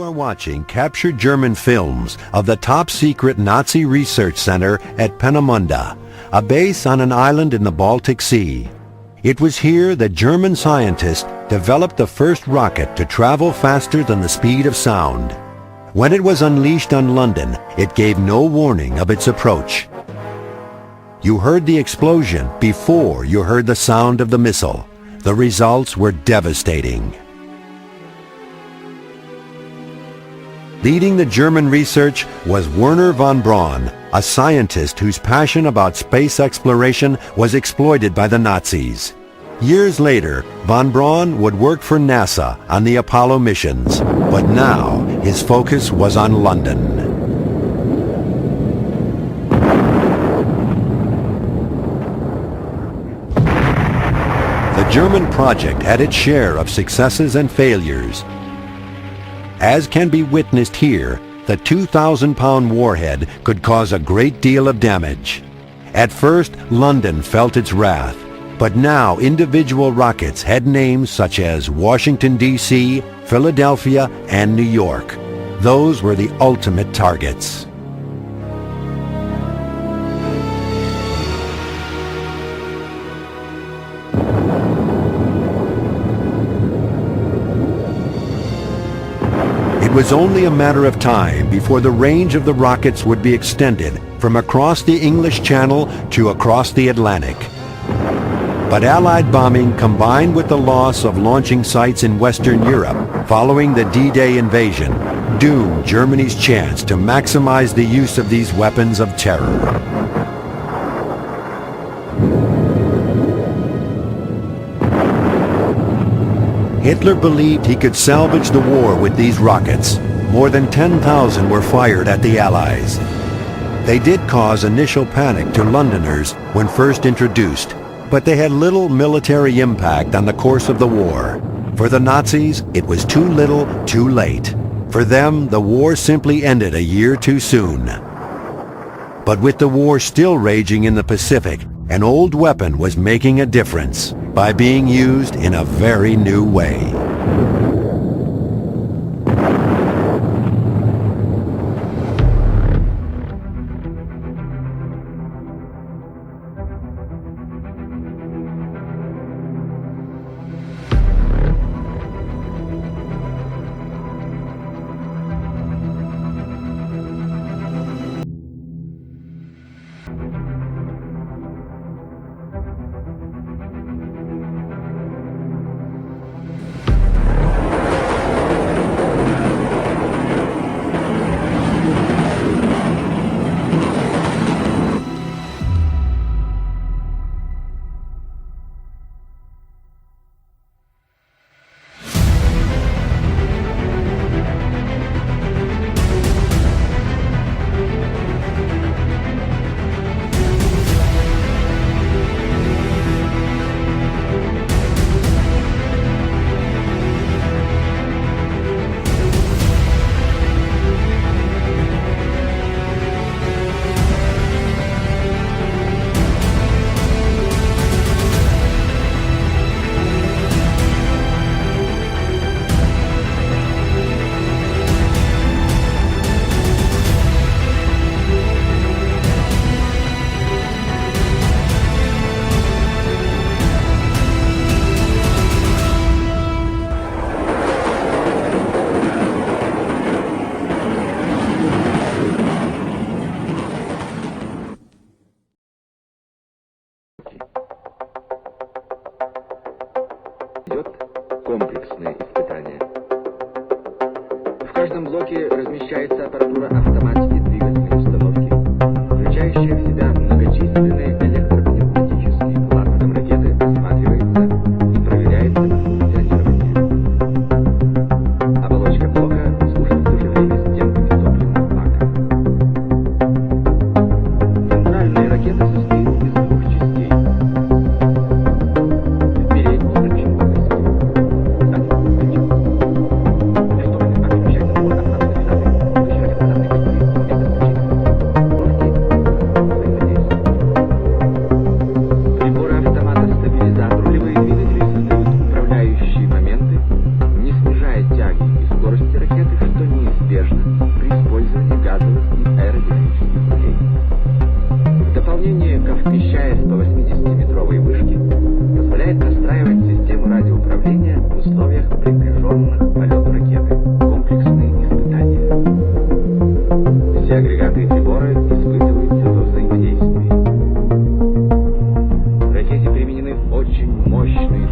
are watching captured German films of the top-secret Nazi research center at Peenemünde, a base on an island in the Baltic Sea. It was here that German scientists developed the first rocket to travel faster than the speed of sound. When it was unleashed on London, it gave no warning of its approach. You heard the explosion before you heard the sound of the missile. The results were devastating. Leading the German research was Wernher von Braun, a scientist whose passion about space exploration was exploited by the Nazis. Years later, von Braun would work for NASA on the Apollo missions, but now his focus was on London. The German project had its share of successes and failures. As can be witnessed here, the 2,000-pound warhead could cause a great deal of damage. At first, London felt its wrath, but now individual rockets had names such as Washington, D.C., Philadelphia, and New York. Those were the ultimate targets. It was only a matter of time before the range of the rockets would be extended from across the English Channel to across the Atlantic. But Allied bombing combined with the loss of launching sites in Western Europe following the D-Day invasion doomed Germany's chance to maximize the use of these weapons of terror. Hitler believed he could salvage the war with these rockets. More than 10,000 were fired at the Allies. They did cause initial panic to Londoners when first introduced, but they had little military impact on the course of the war. For the Nazis, it was too little, too late. For them, the war simply ended a year too soon. But with the war still raging in the Pacific, an old weapon was making a difference by being used in a very new way. Идет комплексное испытание. В каждом блоке размещается аппаратура автоматики двигательной установки, включающая в себя многочисленные электропневматические клапаны ракеты, осматривается и проверяется на функционирование. Оболочка блока служит в то же время стенками топливного бака. Центральная ракета состоит из двух частей.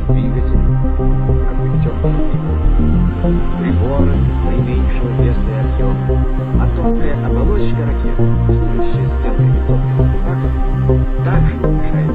двигатель, отвлеченный приборы наименьшего веса и объема, а тонкая оболочка ракеты, служащая стенками топливных баков, также уменьшает.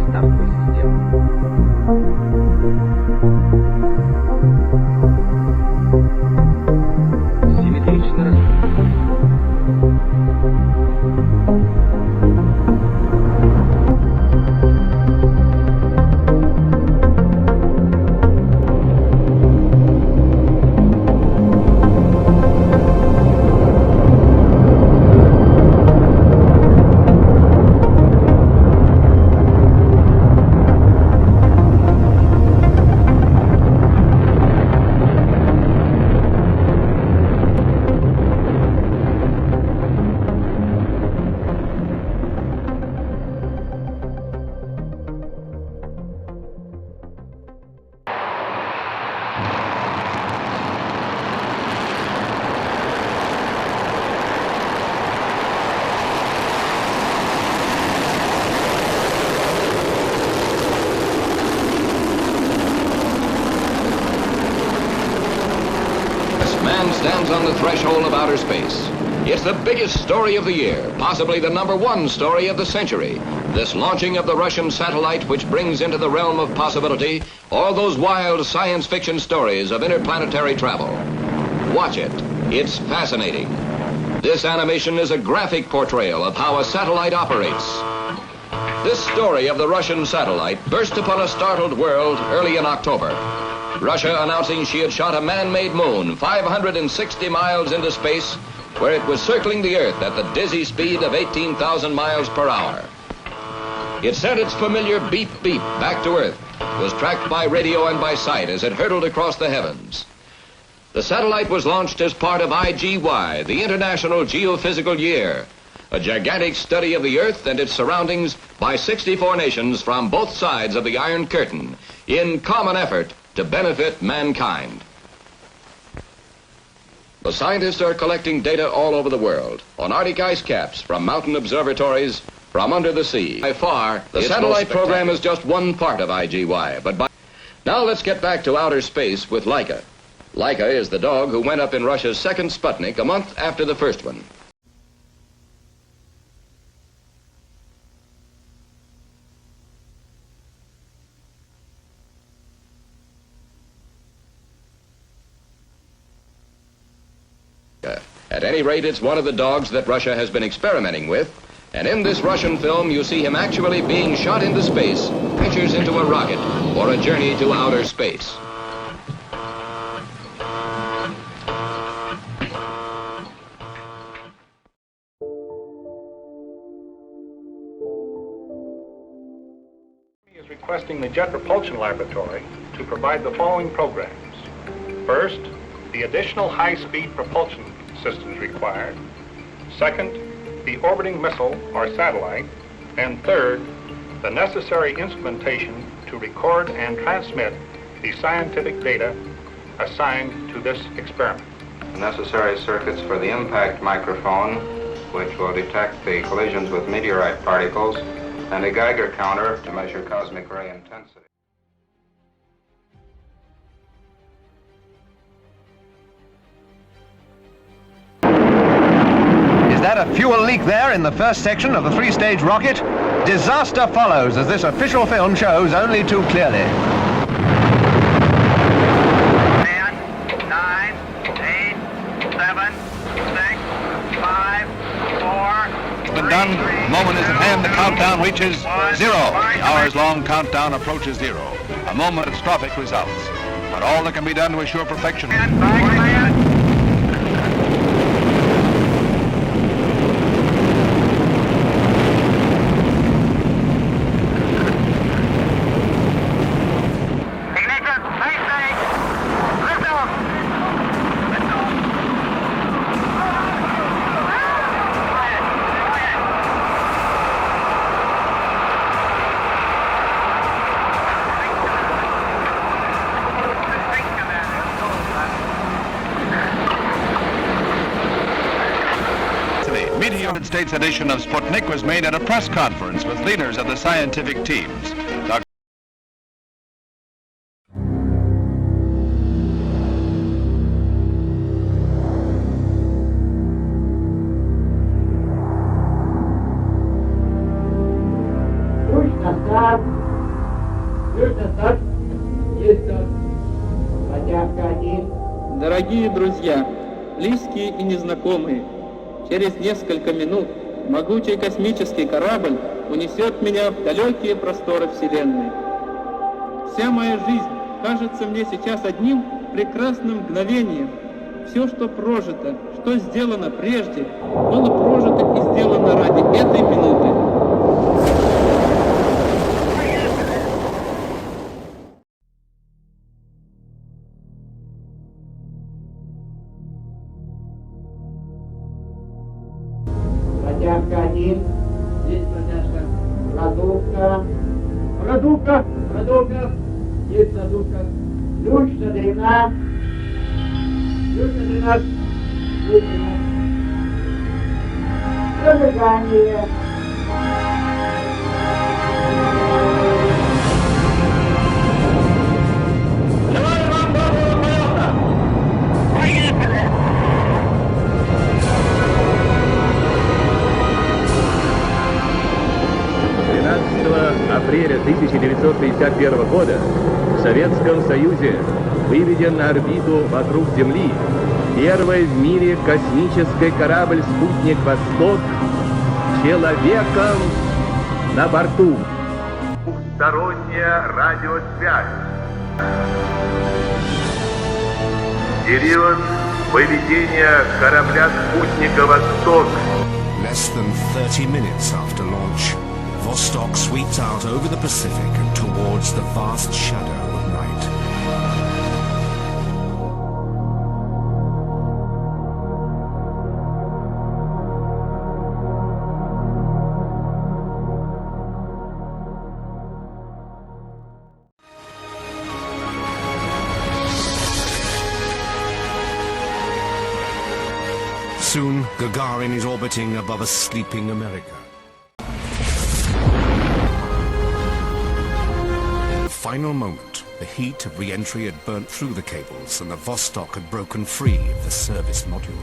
Стартовая система. Симметрично Man stands on the threshold of outer space. It's the biggest story of the year, possibly the #1 story of the century. This launching of the Russian satellite, which brings into the realm of possibility all those wild science fiction stories of interplanetary travel. Watch it. It's fascinating. This animation is a graphic portrayal of how a satellite operates. This story of the Russian satellite burst upon a startled world early in October. Russia announcing she had shot a man-made moon 560 miles into space, where it was circling the Earth at the dizzy speed of 18,000 miles per hour. It sent its familiar beep-beep back to Earth, was tracked by radio and by sight as it hurtled across the heavens. The satellite was launched as part of IGY, the International Geophysical Year, a gigantic study of the Earth and its surroundings by 64 nations from both sides of the Iron Curtain, in common effort to benefit mankind. The scientists are collecting data all over the world, on Arctic ice caps, from mountain observatories, from under the sea. By far, the satellite program is just one part of IGY, Now let's get back to outer space with Laika. Laika is the dog who went up in Russia's second Sputnik a month after the first one. At any rate, it's one of the dogs that Russia has been experimenting with, and in this Russian film you see him actually being shot into space, ventures into a rocket for a journey to outer space. requesting the Jet Propulsion Laboratory to provide the following programs. First, the additional high-speed propulsion systems required. Second, the orbiting missile or satellite. And third, the necessary instrumentation to record and transmit the scientific data assigned to this experiment. The necessary circuits for the impact microphone, which will detect the collisions with meteorite particles, and a Geiger counter to measure cosmic ray intensity. Is that a fuel leak there in the first section of the three-stage rocket? Disaster follows, as this official film shows only too clearly. 10, 9, 8, 7, 6, 5, 4... It's been done. The moment is at hand. The countdown reaches zero. The hours-long countdown approaches zero. A moment of catastrophic results. But all that can be done to assure perfection. The United States edition of Sputnik was made at a press conference with leaders of the scientific teams. Дорогие друзья, близкие и незнакомые, через несколько минут могучий космический корабль унесет меня в далекие просторы Вселенной. Вся моя жизнь кажется мне сейчас одним прекрасным мгновением. Все, что прожито, что сделано прежде, было прожито и сделано ради этой минуты. Протяжка 1. Есть протяжка. Продувка. Продувка. Продувка. Есть продувка. Ключ задрена. Ключ задрена. Ключ задрена. Зажигание. Апреля 1951 года в Советском Союзе выведен на орбиту вокруг Земли первый в мире космический корабль «Спутник Восток» с человеком на борту. Двухсторонняя радиосвязь. Период выведения корабля «Спутника Восток». Less than 30 minutes after launch, Vostok sweeps out over the Pacific and towards the vast shadow of night. Soon, Gagarin is orbiting above a sleeping America. Final moment, the heat of re-entry had burnt through the cables and the Vostok had broken free of the service module.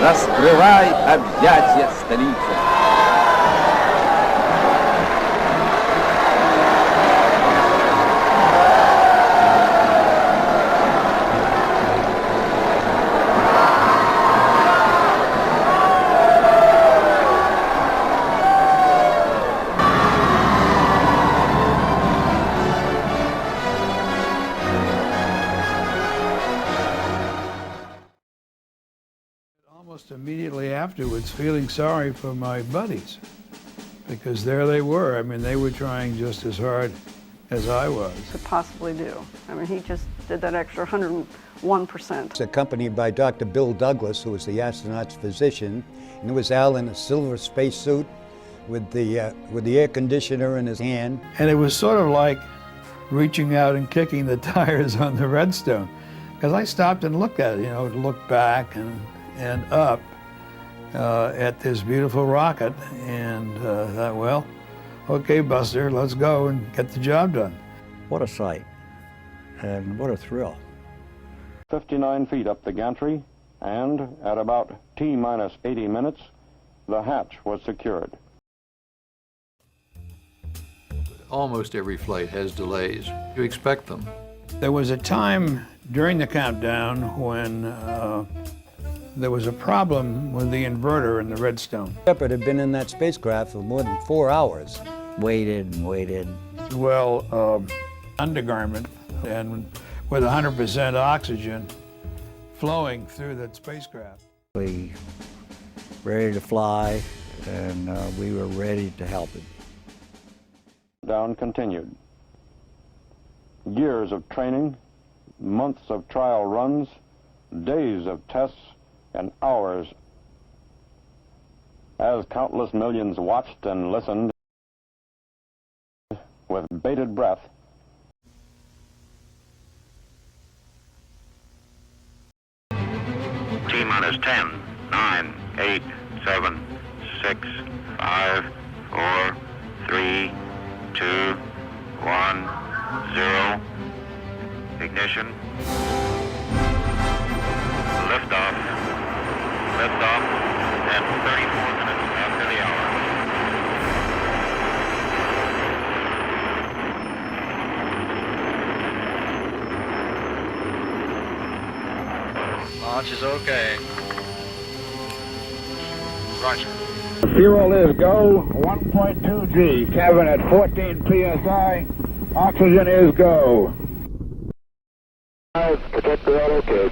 Раскрывай объятия, столица! afterwards feeling sorry for my buddies, because there they were. I mean, they were trying just as hard as I was. Could possibly do. I mean, he just did that extra 101%. It's accompanied by Dr. Bill Douglas, who was the astronaut's physician, and it was Al in a silver spacesuit with the air conditioner in his hand. And it was sort of like reaching out and kicking the tires on the Redstone, because I stopped and looked at it, looked back and up at this beautiful rocket, and thought, well, okay, Buster, let's go and get the job done. What a sight, and what a thrill. 59 feet up the gantry, and at about T-minus 80 minutes, the hatch was secured. Almost every flight has delays. You expect them. There was a time during the countdown when there was a problem with the inverter in the Redstone. Shepard had been in that spacecraft for more than 4 hours. Waited and waited. Well, undergarment, and with 100% oxygen flowing through that spacecraft. We were ready to fly, and we were ready to help him. Down continued. Years of training, months of trial runs, days of tests, and hours as countless millions watched and listened with bated breath. T-minus 10, 9, 8, 7, 6, 5, 4, 3, 2, 1, 0. Ignition. Liftoff. Liftoff. And 34 minutes after the hour. Launch is okay. Roger. Fuel is go, 1.2 G, cabin at 14 PSI, oxygen is go. Protector all okay.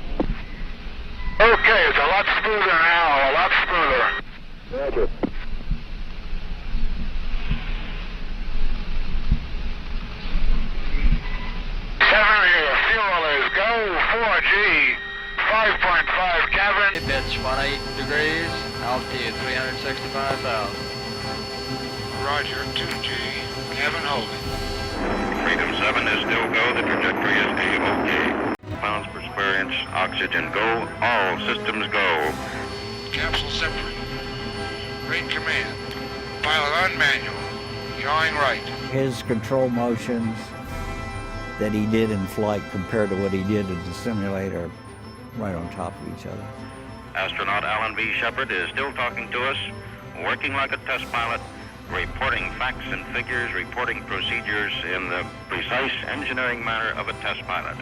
Okay, it's a lot smoother now, a lot smoother. Roger. Fuel is go, 4G, 5.5 cabin. Pitch 18 degrees, altitude 365,000. Roger, 2G, cabin holding. Freedom 7 is still go, the trajectory is A-OK. Pounds per square inch, oxygen go, all systems go. Capsule separate. Rate command. Pilot on manual. Yawing right. His control motions that he did in flight compared to what he did in the simulator, right on top of each other. Astronaut Alan B. Shepard is still talking to us, working like a test pilot, reporting facts and figures, reporting procedures in the precise engineering manner of a test pilot.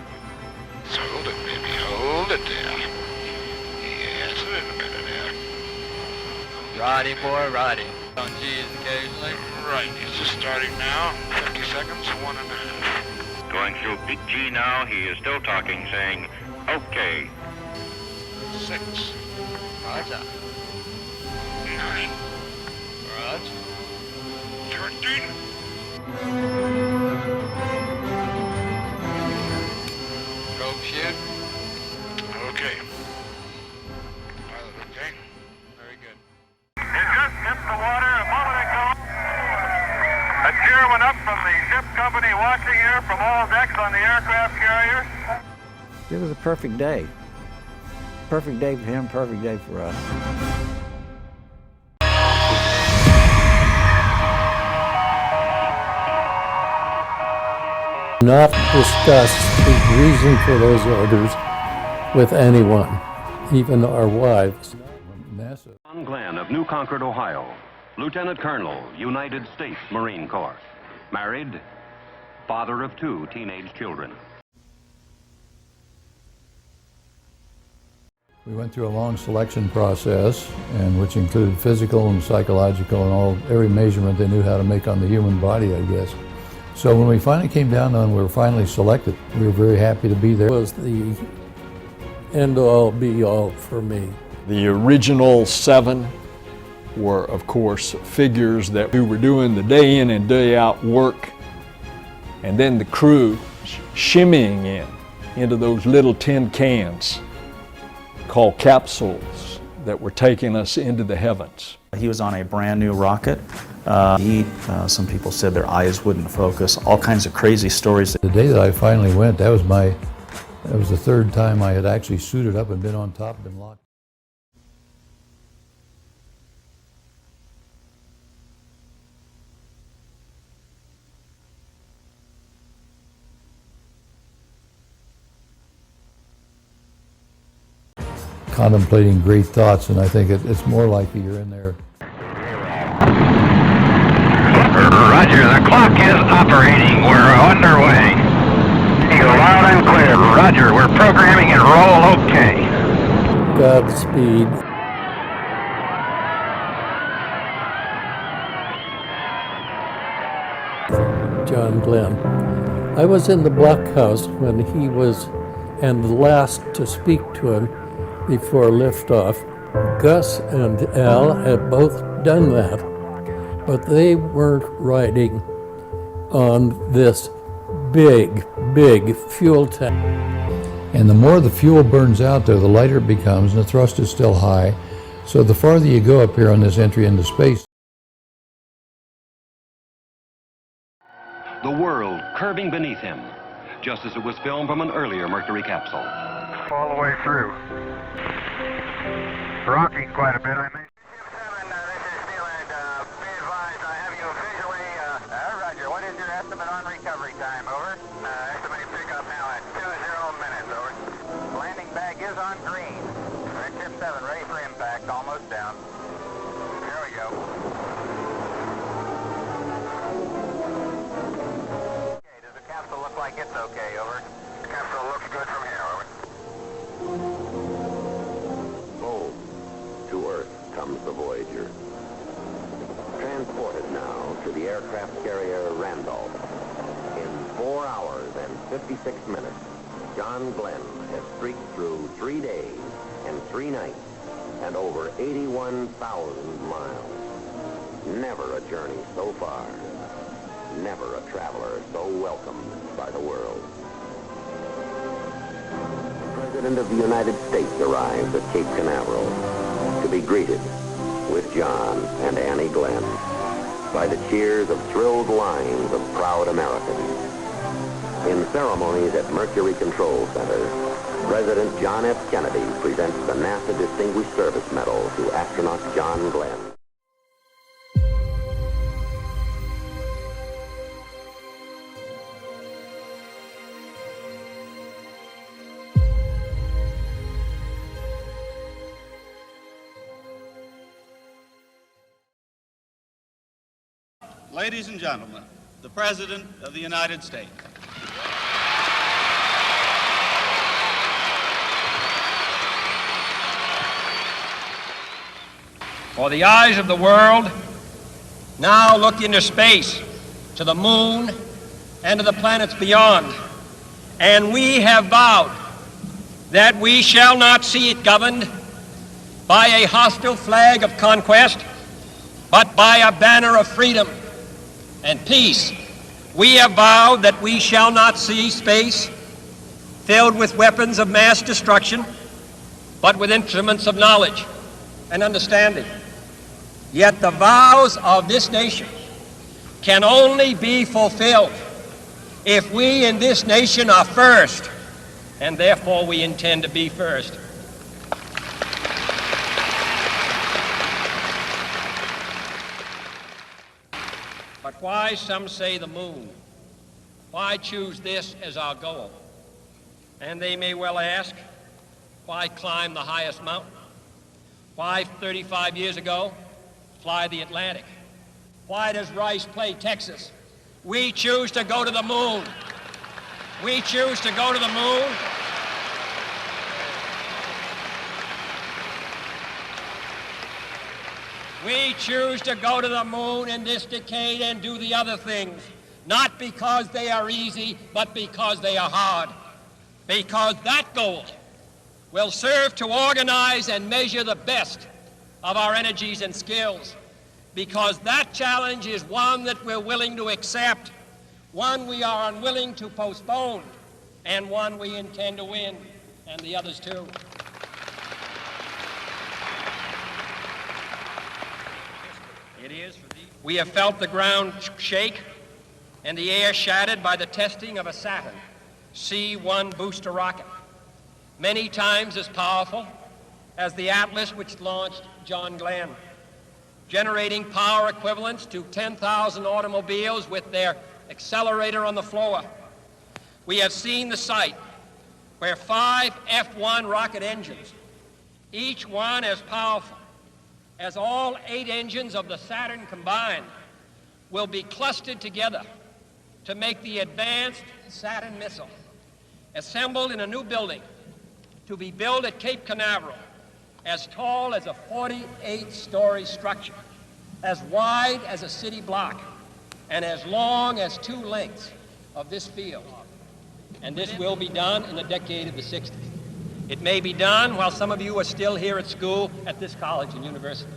So hold it, baby, hold it there. Yes, a little bit of there. Righty, boy, righty. On G's occasionally. Right, it's just starting now. 50 seconds, 1.5. Going through peak G now, he is still talking, saying, okay. 6. Roger. 9. Roger. 13. Probe shoot. Okay. Pilot, okay? Very good. It just hit the water a moment ago. A cheer went up from the ship company watching here from all decks on the aircraft carrier. It was a perfect day. Perfect day for him, perfect day for us. Not discuss the reason for those orders with anyone, even our wives. NASA. John Glenn of New Concord, Ohio, Lieutenant Colonel, United States Marine Corps, married, father of 2 teenage children. We went through a long selection process, and which included physical and psychological and every measurement they knew how to make on the human body, I guess. So when we finally came down on, we were finally selected. We were very happy to be there. It was the end-all, be-all for me. The original 7 were, of course, figures that we were doing the day in and day out work, and then the crew shimmying into those little tin cans called capsules that were taking us into the heavens. He was on a brand new rocket. Some people said their eyes wouldn't focus, all kinds of crazy stories. The day that I finally went, that was the third time I had actually suited up and been on top and been locked. Contemplating great thoughts, and I think it's more likely you're in there. Roger, the clock is operating. We're underway. You're loud and clear. Roger, we're programming and roll okay. Godspeed. John Glenn. I was in the blockhouse when he was, and the last to speak to him before liftoff. Gus and Al had both done that, but they weren't riding on this big fuel tank. And the more the fuel burns out there, the lighter it becomes, and the thrust is still high. So the farther you go up here on this entry into space. The world curving beneath him, just as it was filmed from an earlier Mercury capsule. All the way through. Rocking quite a bit, I think. Roger, what is your estimate on recovery time, over? Estimated pickup now at 20 minutes, over. Landing bag is on green. Ship 7 ready for impact, almost down. There we go. Okay, does the capsule look like it's okay, over? The capsule looks good from here, over. Home. To Earth comes the Voyager. Transported now to the aircraft carrier Randolph. In 4 hours and 56 minutes, John Glenn has streaked through 3 days and 3 nights and over 81,000 miles. Never a journey so far. Never a traveler so welcomed by the world. The President of the United States arrives at Cape Canaveral to be greeted with John and Annie Glenn by the cheers of thrilled lines of proud Americans. In ceremonies at Mercury Control Center, President John F. Kennedy presents the NASA Distinguished Service Medal to astronaut John Glenn. Ladies and gentlemen, the President of the United States. For the eyes of the world now look into space, to the moon, and to the planets beyond. And we have vowed that we shall not see it governed by a hostile flag of conquest, but by a banner of freedom and peace. We have vowed that we shall not see space filled with weapons of mass destruction, but with instruments of knowledge and understanding. Yet the vows of this nation can only be fulfilled if we in this nation are first, and therefore we intend to be first. But why, some say, the moon? Why choose this as our goal? And they may well ask, why climb the highest mountain? Why, 35 years ago, fly the Atlantic? Why does Rice play Texas? We choose to go to the moon. We choose to go to the moon. We choose to go to the moon in this decade and do the other things, not because they are easy, but because they are hard. Because that goal will serve to organize and measure the best of our energies and skills, because that challenge is one that we're willing to accept, one we are unwilling to postpone, and one we intend to win, and the others too. We have felt the ground shake and the air shattered by the testing of a Saturn C-1 booster rocket, many times as powerful as the Atlas which launched John Glenn, generating power equivalents to 10,000 automobiles with their accelerator on the floor. We have seen the site where 5 F-1 rocket engines, each one as powerful as all 8 engines of the Saturn combined, will be clustered together to make the advanced Saturn missile, assembled in a new building to be built at Cape Canaveral, as tall as a 48-story structure, as wide as a city block, and as long as 2 lengths of this field. And this will be done in the decade of the 60s. It may be done while some of you are still here at school at this college and university.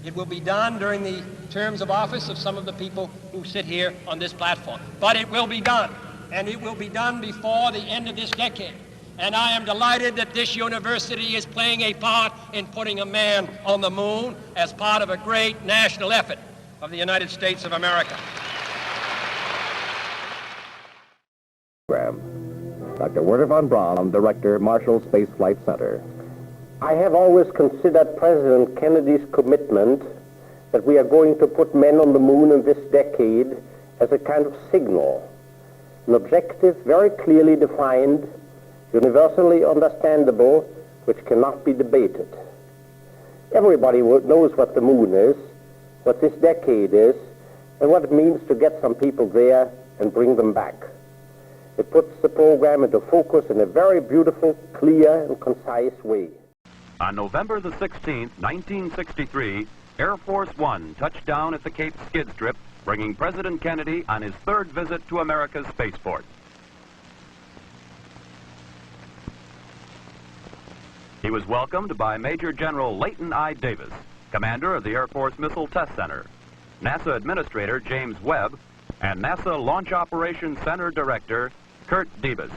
It will be done during the terms of office of some of the people who sit here on this platform. But it will be done, and it will be done before the end of this decade. And I am delighted that this university is playing a part in putting a man on the moon as part of a great national effort of the United States of America. Dr. Wernher von Braun, Director, Marshall Space Flight Center. I have always considered President Kennedy's commitment that we are going to put men on the moon in this decade as a kind of signal, an objective very clearly defined, universally understandable, which cannot be debated. Everybody knows what the moon is, what this decade is, and what it means to get some people there and bring them back. It puts the program into focus in a very beautiful, clear, and concise way. On November the 16th, 1963, Air Force One touched down at the Cape Skid Strip, bringing President Kennedy on his 3rd visit to America's spaceport. He was welcomed by Major General Leighton I. Davis, commander of the Air Force Missile Test Center, NASA Administrator James Webb, and NASA Launch Operations Center Director Kurt Debus.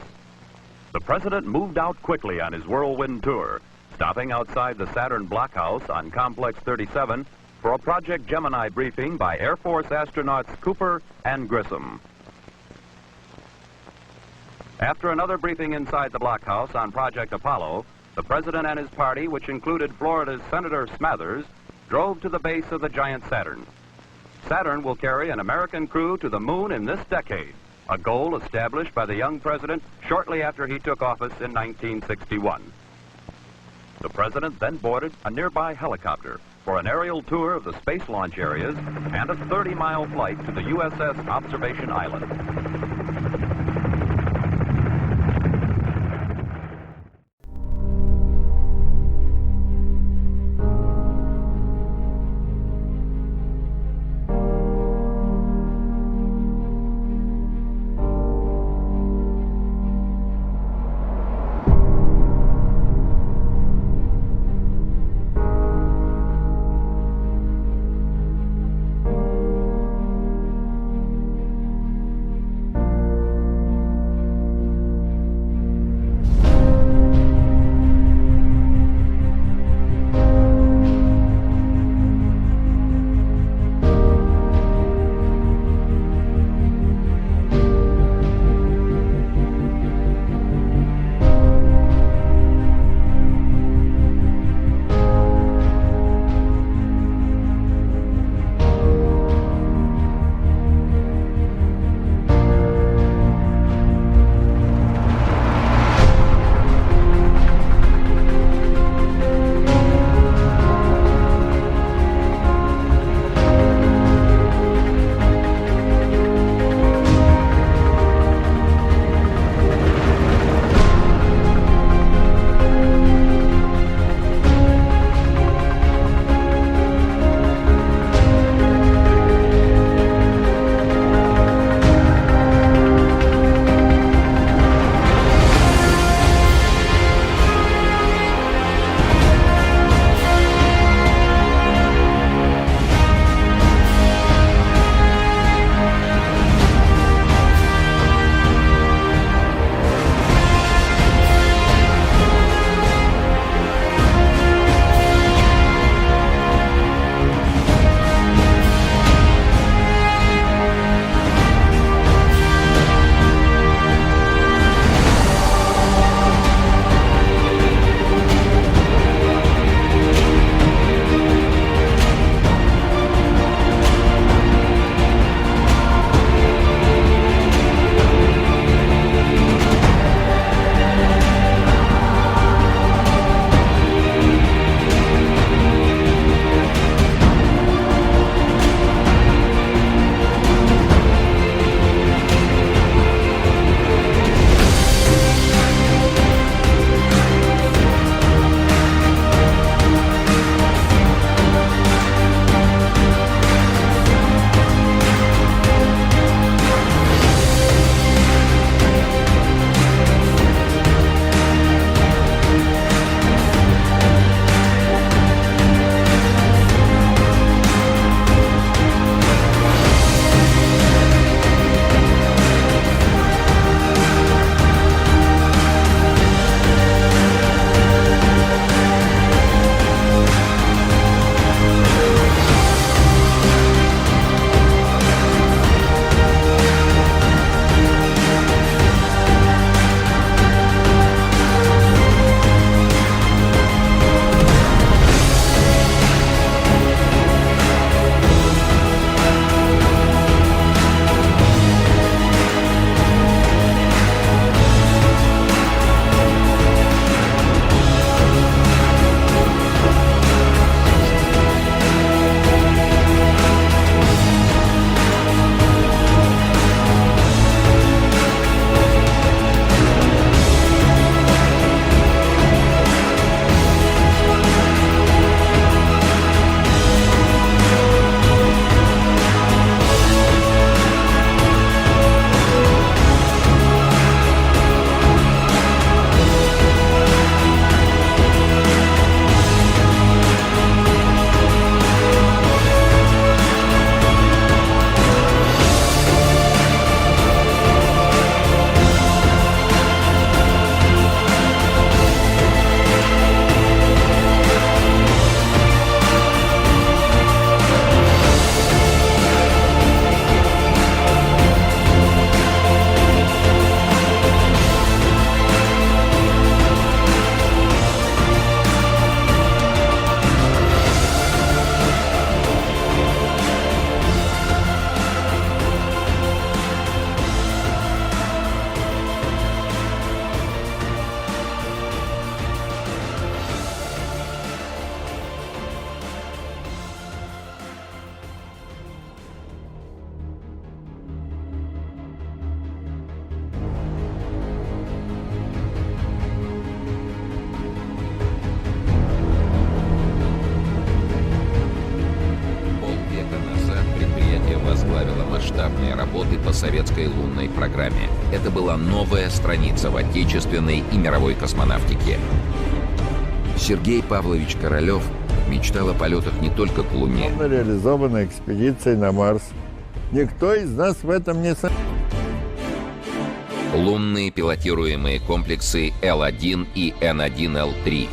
The President moved out quickly on his whirlwind tour, stopping outside the Saturn Blockhouse on Complex 37 for a Project Gemini briefing by Air Force astronauts Cooper and Grissom. After another briefing inside the Blockhouse on Project Apollo, the President and his party, which included Florida's Senator Smathers, drove to the base of the giant Saturn. Saturn will carry an American crew to the moon in this decade, a goal established by the young president shortly after he took office in 1961. The president then boarded a nearby helicopter for an aerial tour of the space launch areas and a 30-mile flight to the USS Observation Island. масштабные работы по советской лунной программе. Это была новая страница в отечественной и мировой космонавтике. Сергей Павлович Королёв мечтал о полетах не только к Луне. Реализована экспедиция на Марс. Никто из нас в этом не сомневается. Лунные пилотируемые комплексы Л-1 и Н-1Л-3.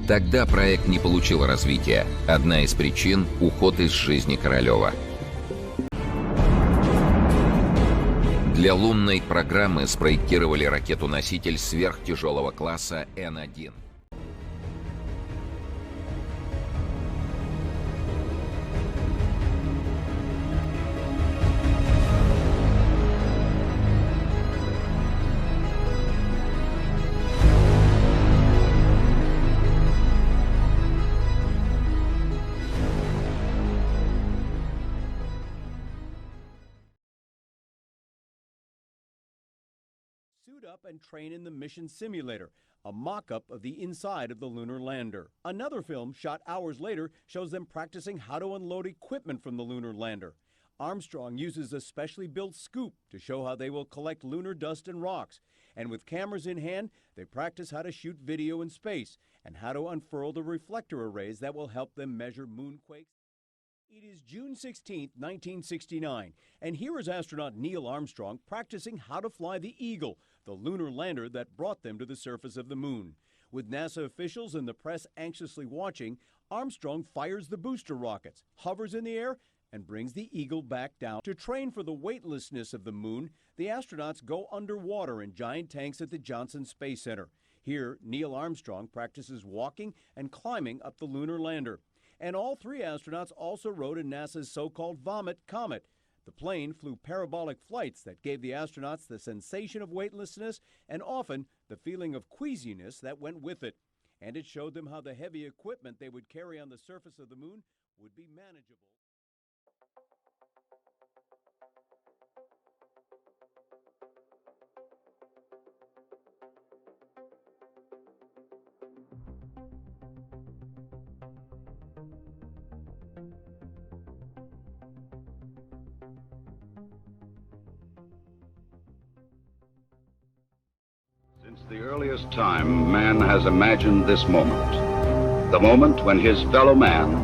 Тогда проект не получил развития. Одна из причин – уход из жизни Королёва. Для лунной программы спроектировали ракету-носитель сверхтяжелого класса Н-1. Suit up and train in the mission simulator, a mock-up of the inside of the lunar lander. Another film shot hours later shows them practicing how to unload equipment from the lunar lander. Armstrong uses a specially built scoop to show how they will collect lunar dust and rocks. And with cameras in hand, they practice how to shoot video in space and how to unfurl the reflector arrays that will help them measure moonquakes. It is June 16, 1969, and here is astronaut Neil Armstrong practicing how to fly the Eagle, the lunar lander that brought them to the surface of the moon. With NASA officials and the press anxiously watching, Armstrong fires the booster rockets, hovers in the air, and brings the Eagle back down. To train for the weightlessness of the moon, the astronauts go underwater in giant tanks at the Johnson Space Center. Here, Neil Armstrong practices walking and climbing up the lunar lander. And all three astronauts also rode in NASA's so-called Vomit Comet. The plane flew parabolic flights that gave the astronauts the sensation of weightlessness and often the feeling of queasiness that went with it. And it showed them how the heavy equipment they would carry on the surface of the moon would be manageable. Since the earliest time, man has imagined this moment. The moment when his fellow man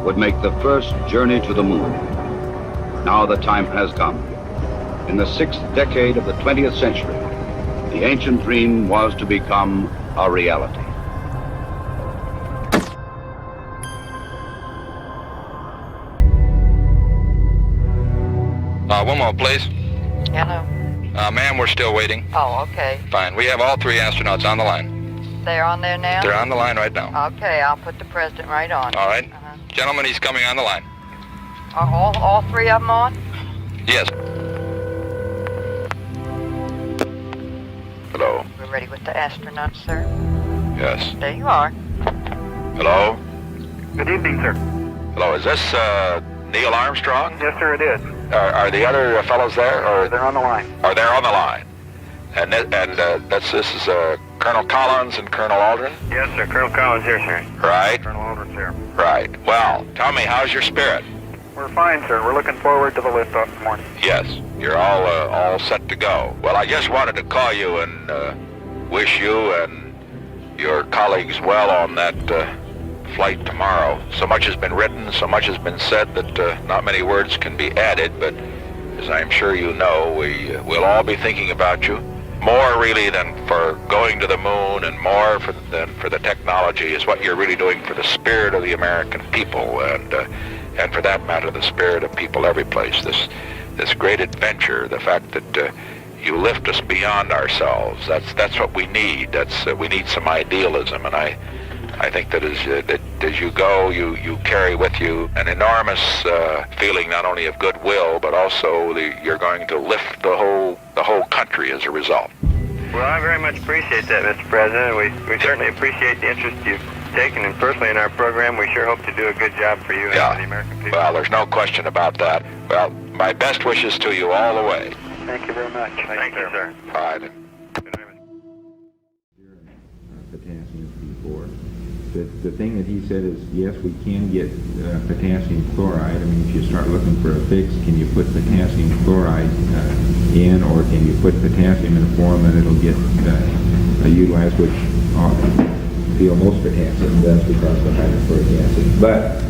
would make the first journey to the moon. Now the time has come. In the 6th decade of the 20th century, the ancient dream was to become a reality. One more, please. Hello. Ma'am, we're still waiting. Oh, okay. Fine. We have all three astronauts on the line. They're on there now? They're on the line right now. Okay, I'll put the president right on. All right. Gentlemen, he's coming on the line. Are all three of them on? Yes. Hello. We're ready with the astronauts, sir. Yes. There you are. Hello. Good evening, sir. Hello. Is this Neil Armstrong? Yes, sir, it is. Are the other fellows there? Or they're on the line. Are they on the line? And this is Colonel Collins and Colonel Aldrin? Yes, sir. Colonel Collins here, sir. Right. Colonel Aldrin's here. Right. Well, tell me, how's your spirit? We're fine, sir. We're looking forward to the liftoff this morning. Yes. You're all set to go. Well, I just wanted to call you and wish you and your colleagues well on that flight tomorrow. So much has been written, so much has been said that not many words can be added, but as I'm sure you know, we'll all be thinking about you. More really than for going to the moon and more than for the technology is what you're really doing for the spirit of the American people and for that matter, the spirit of people every place. This great adventure, the fact that you lift us beyond ourselves, that's what we need. We need some idealism, and I think that as you go, you carry with you an enormous feeling not only of goodwill, but also you're going to lift the whole country as a result. Well, I very much appreciate that, Mr. President. We certainly appreciate the interest you've taken, and personally in our program, we sure hope to do a good job for you and for the American people. Well, there's no question about that. Well, my best wishes to you all the way. Thank you very much. Thank you, sir. All right. the thing that he said is, yes, we can get potassium chloride. I mean, if you start looking for a fix, can you put potassium chloride in, or can you put potassium in a form that it'll get utilized, which feel most potassium does because of the hydrochloric acid. But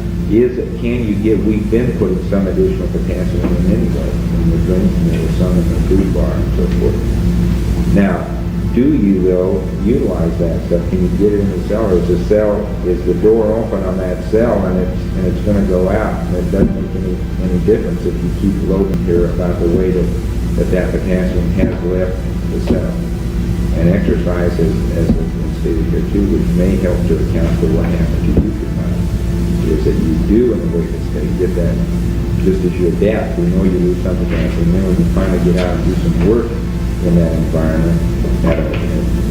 can you give, we've been putting some additional potassium in anyway, in the drinks, and there was some in the food bar and so forth. Now, do you, though, utilize that stuff? Can you get it in the cell, or is the door open on that cell and it's going to go out, and it doesn't make any difference if you keep loading here about the way that potassium has left the cell. And exercise, as stated here too, which may help to account for what happened to you tonight, is that you do in the weighted state get that, just as you adapt. We know you lose some potassium, and then when you finally get out and do some work in that environment at a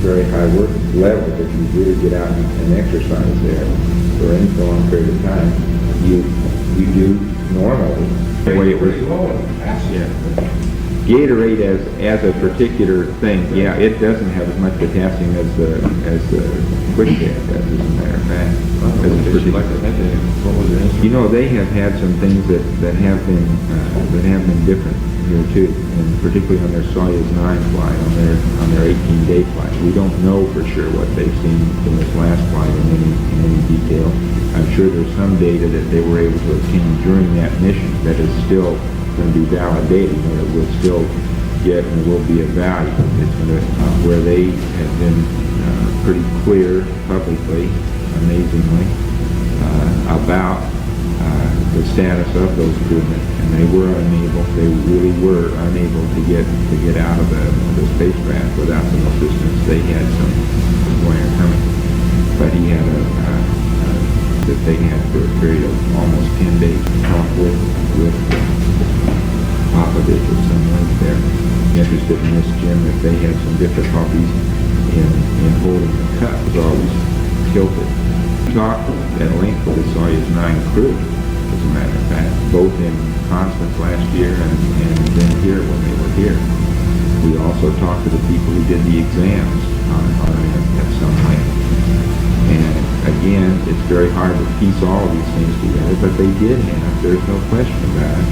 very high work level, that you really get out and exercise there for any long period of time, you do normally. Gatorade as a particular thing, yeah, it doesn't have as much potassium as the Quick Dad does, as a matter of fact. You know, they have had some things that have been different here too, and particularly on their Soyuz 9 flight, on their 18-day flight. We don't know for sure what they've seen in this last flight in any detail. I'm sure there's some data that they were able to obtain during that mission that is still going to be validated, and it will still get and will be of value. It's going to, where they have been pretty clear publicly, amazingly, about the status of those crewmen, and they really were unable to get out of the spacecraft without some assistance. They had some wire coming, but he had that they had for a period of almost 10 days talk with Popovich or someone there interested in this, Jim, if they had some difficulties in holding the cup. It was always tilted. We talked at length with the Soyuz 9 crew, as a matter of fact, both in Constance last year and then here when they were here. We also talked to the people who did the exams on it at some length. And again, it's very hard to piece all of these things together, but they did have, there's no question about it,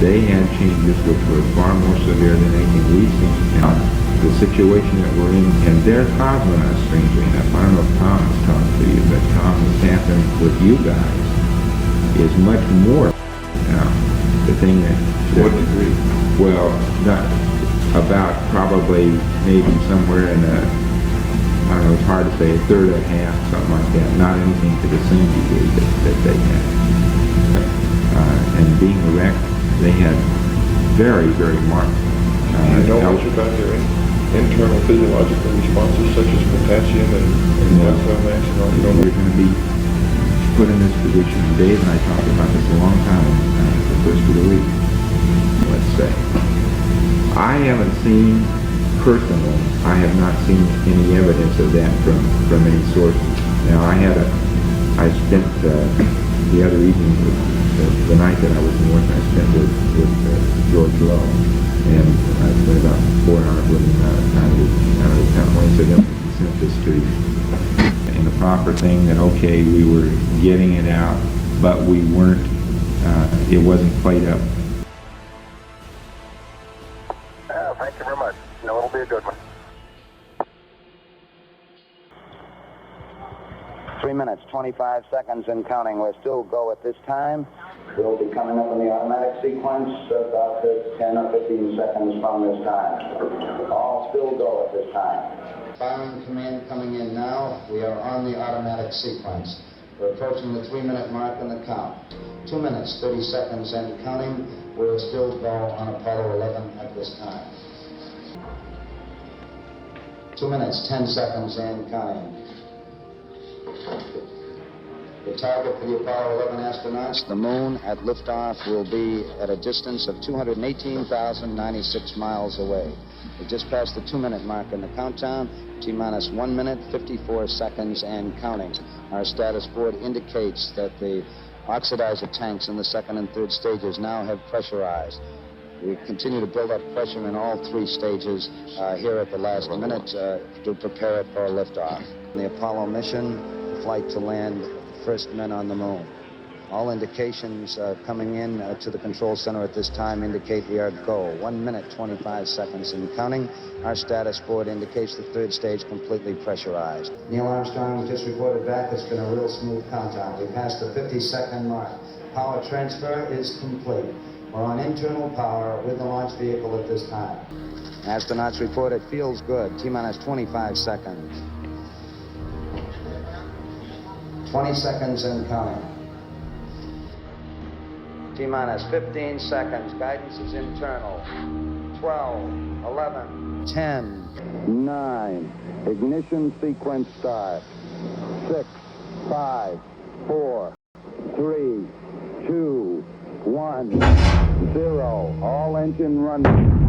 they had changes which were far more severe than anything we've seen. Now, the situation that we're in, and their cosmonauts, strangely enough, I don't know if Tom has talked to you, but Tom, what's happened with you guys is much more. Now, the thing that... What degree? Well, not about probably maybe somewhere in a, I don't know, it's hard to say, a third or a half, something like that. Not anything to the same degree that they had. And being erect, they had very, very marked. You know much about their internal physiological responses, such as potassium and blood cell mass and all? We're going to be put in this position. Dave and I talked about this a long time, the first of the week, let's say. I haven't seen, personally, I have not seen any evidence of that from any sources. Now, I spent the other evening, the night that I was in North, I spent with George Lowe, and I spent about 4 hours with him out of the town. He said, he sent this to you. And the proper thing that, okay, we were getting it out, but we weren't, it wasn't played up. Thank you very much. No, it'll be a good one. 3 minutes, 25 seconds and counting. We're still go at this time. We'll be coming up in the automatic sequence about 10 or 15 seconds from this time. All still go at this time. Firing command coming in now. We are on the automatic sequence. We're approaching the 3-minute mark in the count. 2 minutes, 30 seconds and counting. We'll still go on Apollo 11 at this time. 2 minutes, 10 seconds and counting. The target for the Apollo 11 astronauts, the moon at liftoff, will be at a distance of 218,096 miles away. We just passed the 2-minute mark in the countdown. T-minus 1 minute, 54 seconds and counting. Our status board indicates that the oxidizer tanks in the second and third stages now have pressurized. We continue to build up pressure in all 3 stages here at the last minute to prepare it for liftoff. The Apollo mission, flight to land first men on the moon. All indications coming in to the control center at this time indicate we are at go. 1 minute, 25 seconds and counting. Our status board indicates the third stage completely pressurized. Neil Armstrong just reported back. It's been a real smooth countdown. We passed the 50-second mark. Power transfer is complete. We're on internal power with the launch vehicle at this time. Astronauts report it feels good. T-minus 25 seconds. 20 seconds and counting. T-minus 15 seconds. Guidance is internal. 12, 11, 10, 9. Ignition sequence start. 6, 5, 4, 3, 2, 1, 0. All engine running.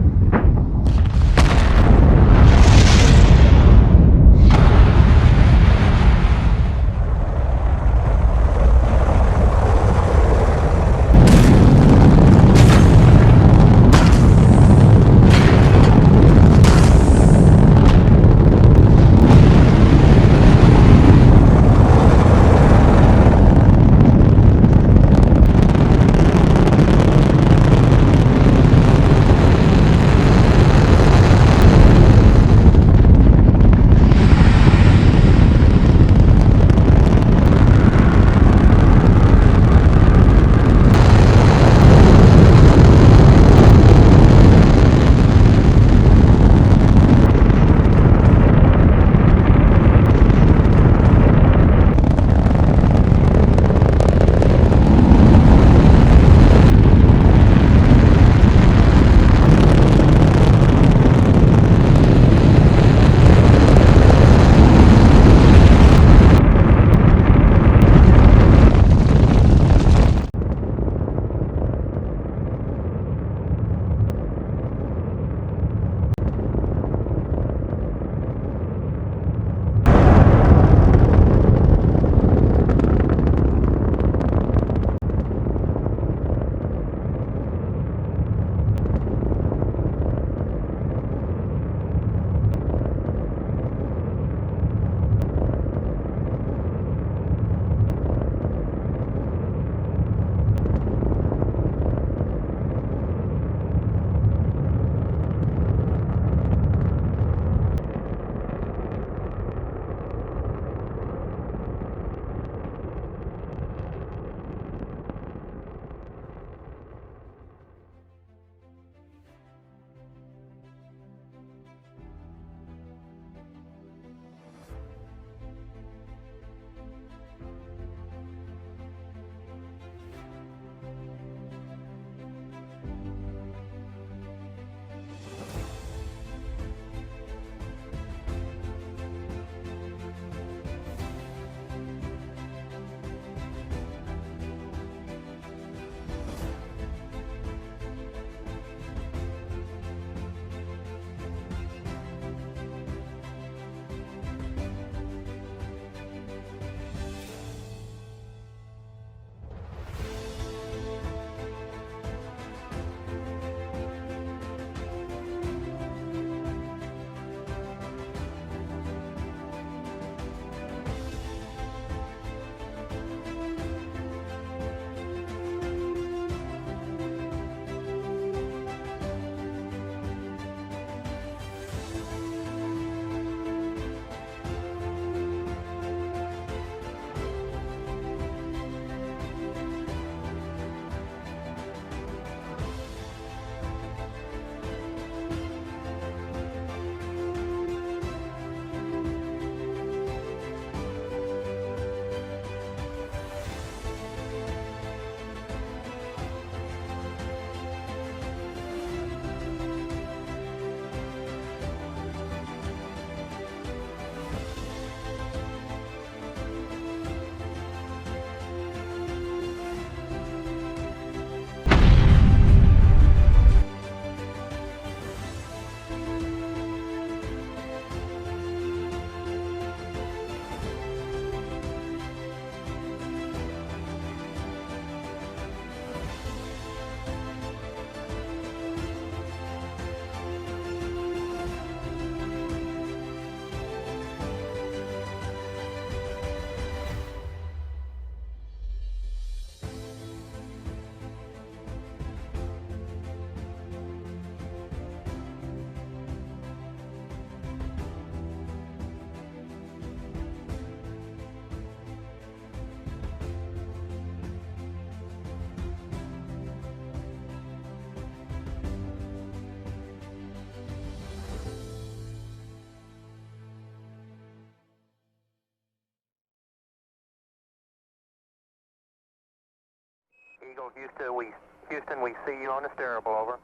Eagle, Houston, we see you on the steerable, over.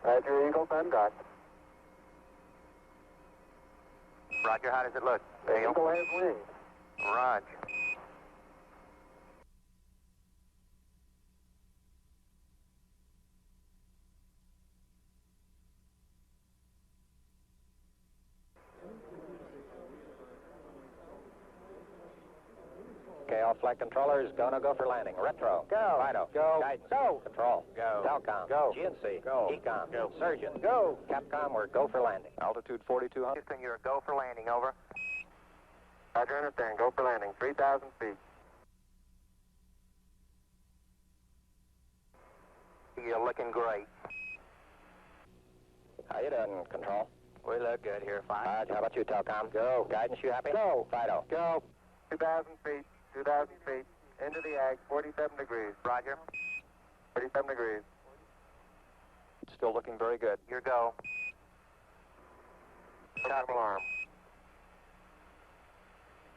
Roger, Eagle, send dot. Roger, how does it look? The Eagle has wings. Roger. Okay, all flight controllers, go for landing. Retro. Go. Fido. Go. Guidance. Go. Control. Go. Telcom. Go. GNC. Go. Ecom. Go. Surgeon. Go. Capcom, we're go for landing. Altitude 4,200. Houston, you're a go for landing, over. Roger, understand. Go for landing. 3,000 feet. You're looking great. How you doing, Control? We look good here, Fido. How about you, Telcom? Go. Guidance, you happy? Go. Fido. Go. 2,000 feet. 2,000 feet. Into the ag. 47 degrees. Roger. 47 degrees. Still looking very good. Your go. Top alarm.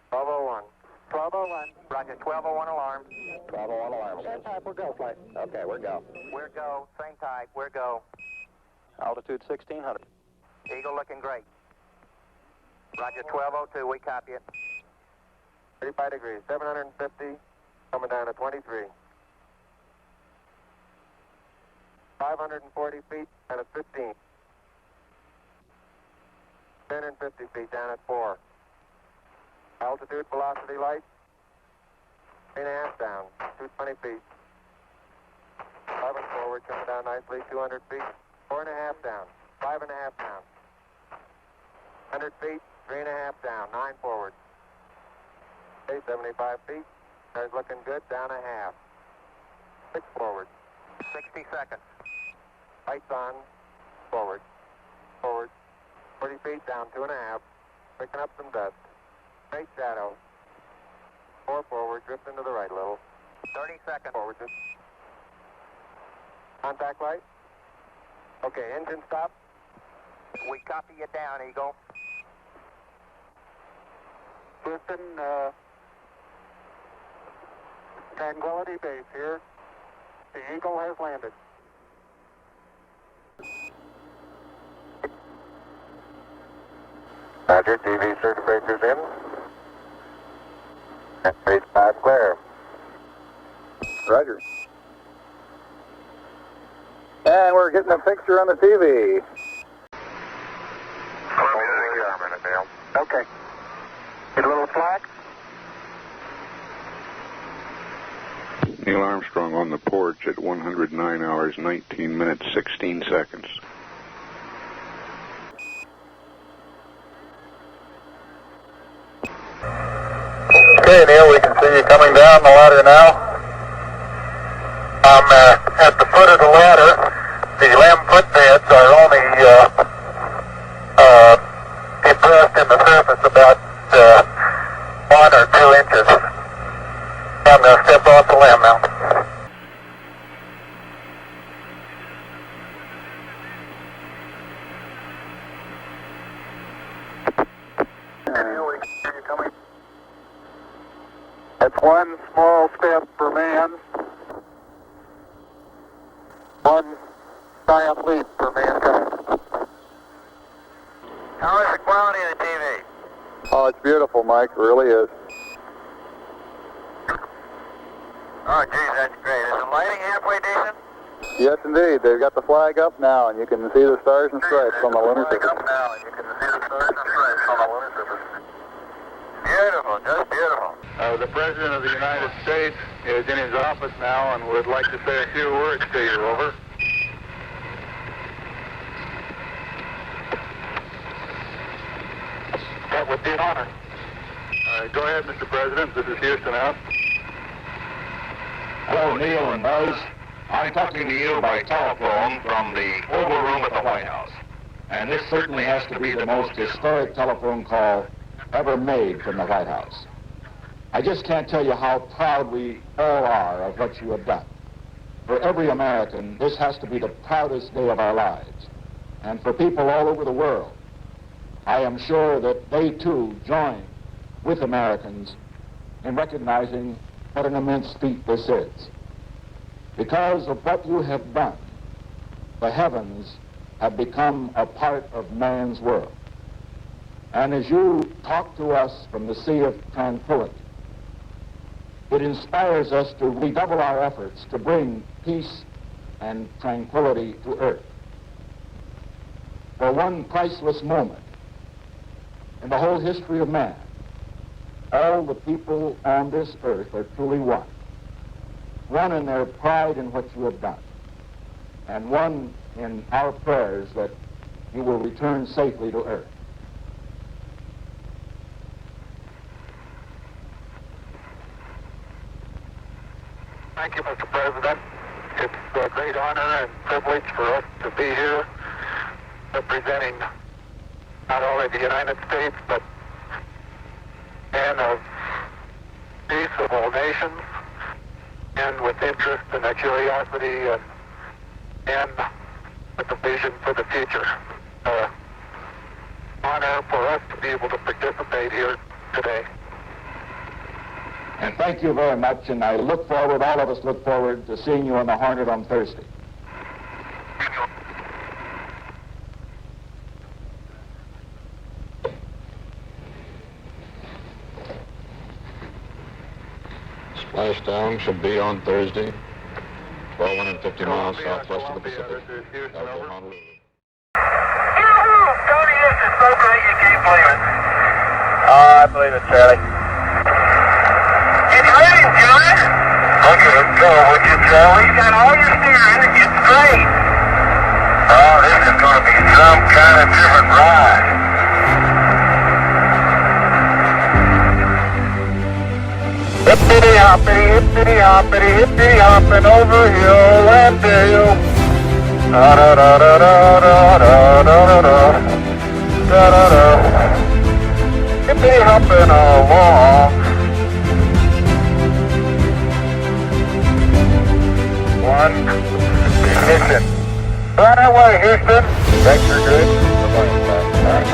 1201. 1201. Roger, 1201 alarm. 1201 alarm. Same type, we're go, flight. Okay, we're go. We're go. Same type, we're go. Altitude 1,600. Eagle looking great. Roger, 1202, we copy it. 35 degrees. 750. Coming down to 23. 540 feet and at 15. 1050 feet down at 4. Altitude, velocity, light. 3.5 down. 220 feet. 5 and forward, coming down nicely. 200 feet. 4.5 down. 5.5 down. 100 feet. 3.5 down. 9 forward. Okay, 75 feet. Car's looking good. Down a half. 6 forward. 60 seconds. Lights on. Forward. Forward. 40 feet down, 2.5. Picking up some dust. Straight shadow. 4 forward, drift into the right a little. 30 seconds. Forward, just. Contact light. Okay, engine stop. We copy you down, Eagle. Houston, Tranquility Base here. The Eagle has landed. Roger, TV certifications in. And page 5 clear. Roger. And we're getting a picture on the TV. Okay. Get a little slack. Neil Armstrong on the porch at 109 hours, 19 minutes, 16 seconds. Okay, Neil, we can see you coming down the ladder now. I'm at the foot of the ladder. The LEM footbeds are only depressed in the surface about 1 or 2 inches. I'm going to step off the LEM now. That's one small step for man, one giant leap for mankind. How is the quality of the TV? Oh, it's beautiful, Mike. It really is. Oh, geez, that's great. Is the lighting halfway decent? Yes, indeed. They've got the flag up now, and you can see the stars and stripes on the lunar surface. Now, and you can see the stars and stripes on the lunar surface. Beautiful, just beautiful. The President of the United States is in his office now and would like to say a few words to you. Over. That would be an honor. Go ahead, Mr. President. This is Houston out. Hello, Neil and Buzz. I'm talking to you by telephone from the Oval Room at the White House. And this certainly has to be the most historic telephone call ever made from the White House. I just can't tell you how proud we all are of what you have done. For every American, this has to be the proudest day of our lives. And for people all over the world, I am sure that they too join with Americans in recognizing what an immense feat this is. Because of what you have done, the heavens have become a part of man's world. And as you talk to us from the sea of tranquility, it inspires us to redouble our efforts to bring peace and tranquility to earth. For one priceless moment in the whole history of man, all the people on this earth are truly one. One in their pride in what you have done, and one in our prayers that you will return safely to earth. Thank you, Mr. President. It's a great honor and privilege for us to be here representing not only the United States, but men of peace of all nations, and with interest and a curiosity and with a vision for the future. Honor for us to be able to participate here today. And thank you very much, and I look forward, all of us look forward to seeing you on the Hornet on Thursday. Splashdown should be on Thursday, 1,250 miles southwest of the Pacific, out of Honolulu. Tony, this is so great you can't believe it. I believe it, Charlie. It's raining, John. Okay, let's go, would you, Charlie? You got all your steering. It's great. Oh, this is going to be some kind of different ride. Hippity hoppity, hippity hopping over hill and dale. Da da da da da da da da da da da da. Hippity hopping along. One ignition. Right away, Houston. Vector good. Thanks,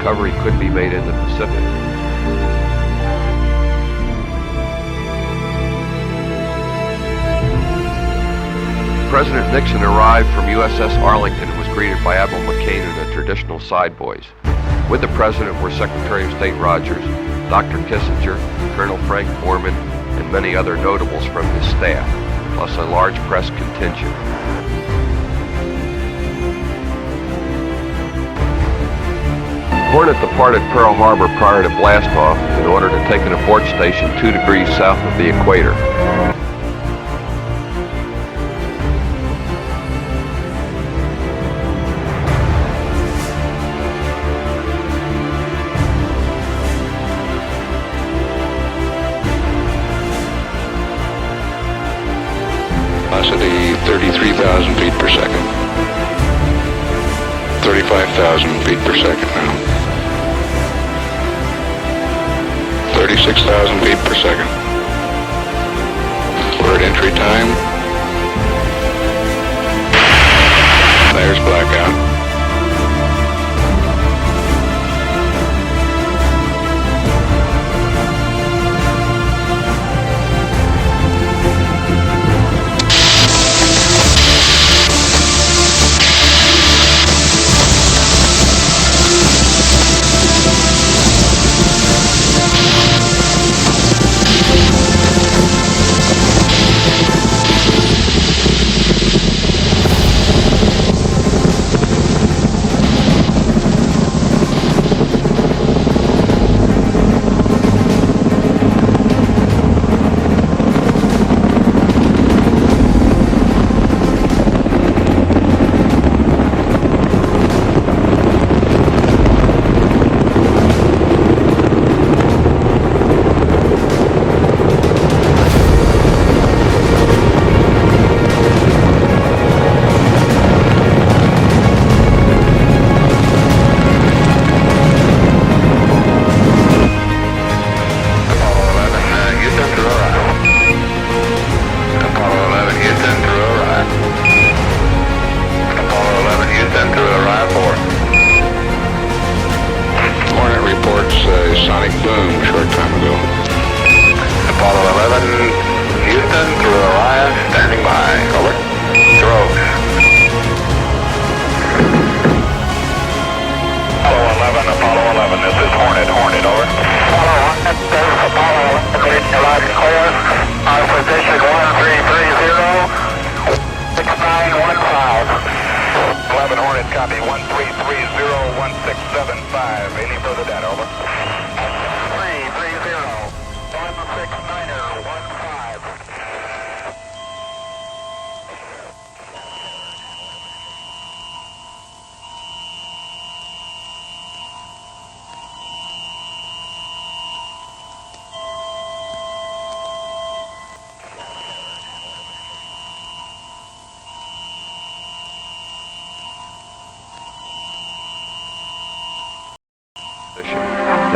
recovery could be made in the Pacific. President Nixon arrived from USS Arlington. It was greeted by Admiral McCain and the traditional side boys. With the President were Secretary of State Rogers, Dr. Kissinger, Colonel Frank Borman, and many other notables from his staff, plus a large press contingent. Hornet departed Pearl Harbor prior to blastoff in order to take an abort station 2 degrees south of the equator. Velocity 33,000 feet per second. 35,000 feet per second now. 36,000 feet per second. We're at entry time. There's blackout.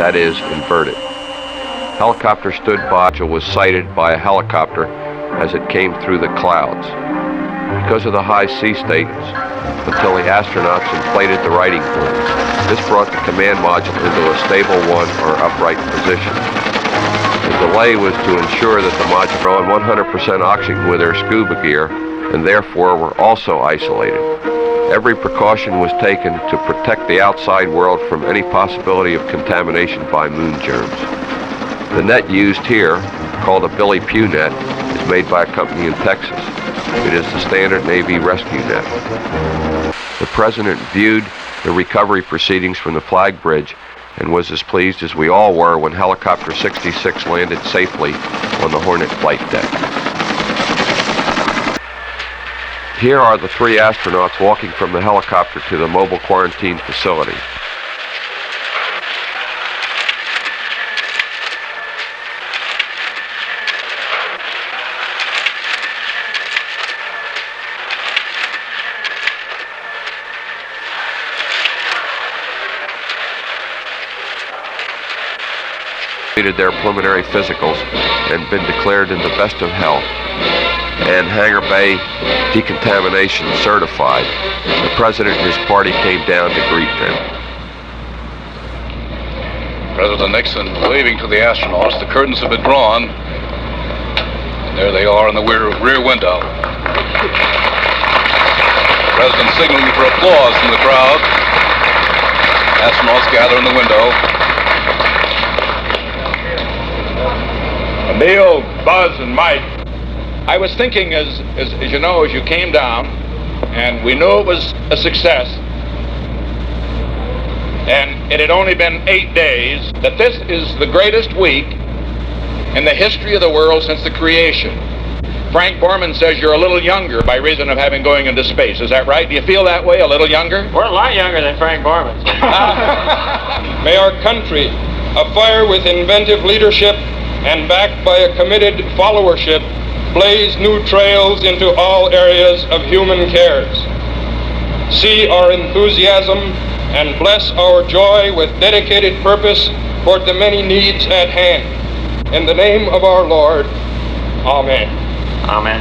That is, inverted. Helicopter stood by, was sighted by a helicopter as it came through the clouds. Because of the high sea stations, until the astronauts inflated the riding boom, this brought the command module into a stable one or upright position. The delay was to ensure that the module were on 100% oxygen with their scuba gear and therefore were also isolated. Every precaution was taken to protect the outside world from any possibility of contamination by moon germs. The net used here, called a Billy Pugh net, is made by a company in Texas. It is the standard Navy rescue net. The President viewed the recovery proceedings from the flag bridge and was as pleased as we all were when Helicopter 66 landed safely on the Hornet flight deck. Here are the 3 astronauts walking from the helicopter to the mobile quarantine facility. Completed their preliminary physicals and been declared in the best of health, and Hangar Bay decontamination certified. The President and his party came down to greet them. President Nixon waving to the astronauts. The curtains have been drawn, and there they are in the rear window. President signaling for applause from the crowd. Astronauts gather in the window. Neil, Buzz, and Mike, I was thinking as you know, as you came down, and we knew it was a success, and it had only been 8 days, that this is the greatest week in the history of the world since the creation. Frank Borman says you're a little younger by reason of having going into space. Is that right? Do you feel that way, a little younger? We're a lot younger than Frank Borman. May our country, afire with inventive leadership and backed by a committed followership, blaze new trails into all areas of human cares. See our enthusiasm and bless our joy with dedicated purpose toward the many needs at hand. In the name of our Lord, Amen. Amen.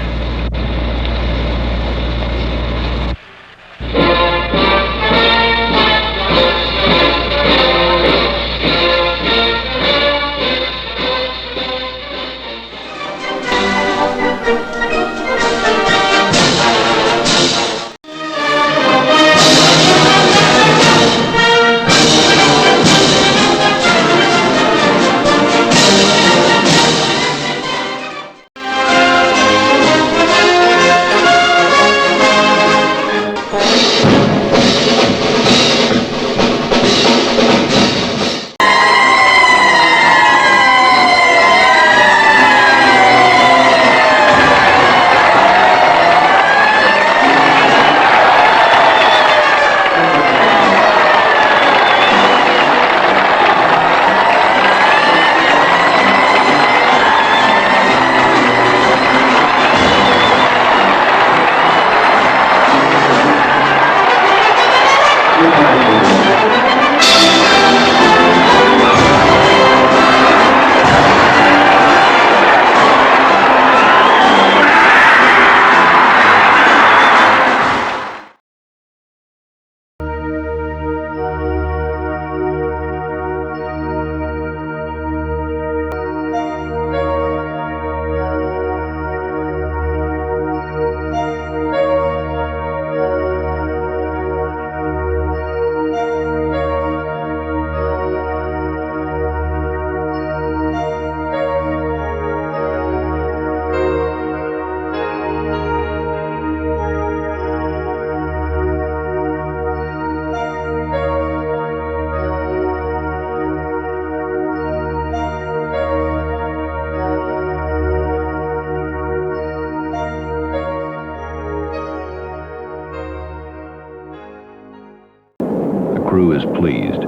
Crew is pleased.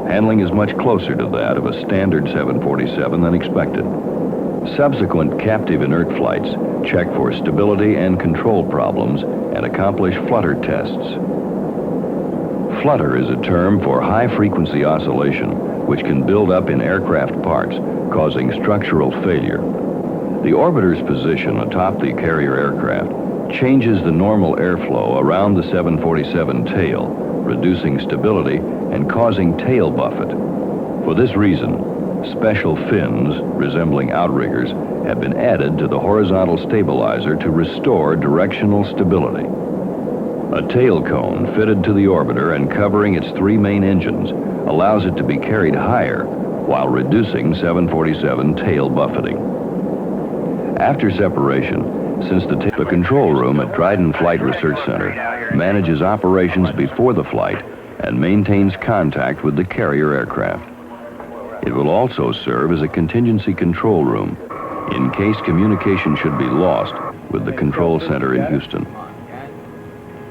Handling is much closer to that of a standard 747 than expected. Subsequent captive inert flights check for stability and control problems and accomplish flutter tests. Flutter is a term for high-frequency oscillation, which can build up in aircraft parts, causing structural failure. The orbiter's position atop the carrier aircraft changes the normal airflow around the 747 tail, reducing stability and causing tail buffet. For this reason, special fins, resembling outriggers, have been added to the horizontal stabilizer to restore directional stability. A tail cone fitted to the orbiter and covering its three main engines allows it to be carried higher while reducing 747 tail buffeting. After separation, since the control room at Dryden Flight Research Center manages operations before the flight and maintains contact with the carrier aircraft. It will also serve as a contingency control room in case communication should be lost with the control center in Houston.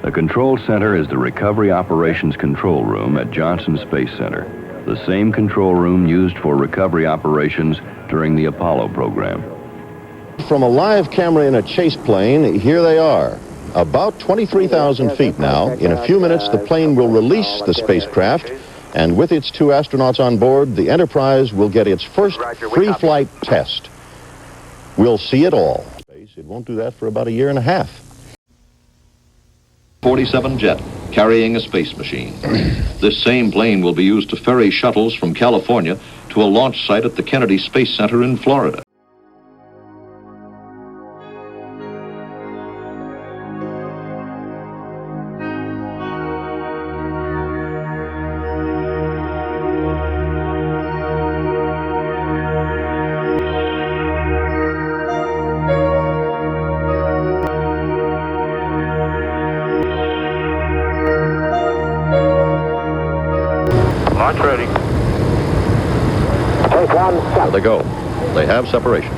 The control center is the Recovery Operations Control Room at Johnson Space Center, the same control room used for recovery operations during the Apollo program. From a live camera in a chase plane, here they are. About 23,000 feet now. In a few minutes, the plane will release the spacecraft, and with its two astronauts on board, the Enterprise will get its first free flight test. We'll see it all. It won't do that for about a year and a half. 47 jet carrying a space machine. This same plane will be used to ferry shuttles from California to a launch site at the Kennedy Space Center in Florida. Launch ready. Take one, There they go. They have separation.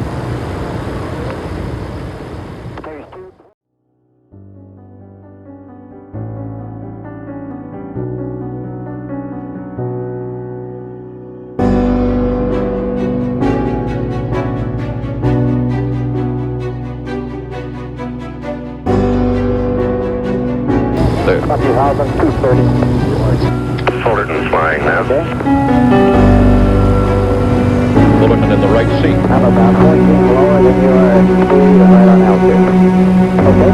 There. 20,230. Fullerton's flying now. Fullerton in the right seat. I'm about 14 lower than you are at speed and right on altitude. Okay.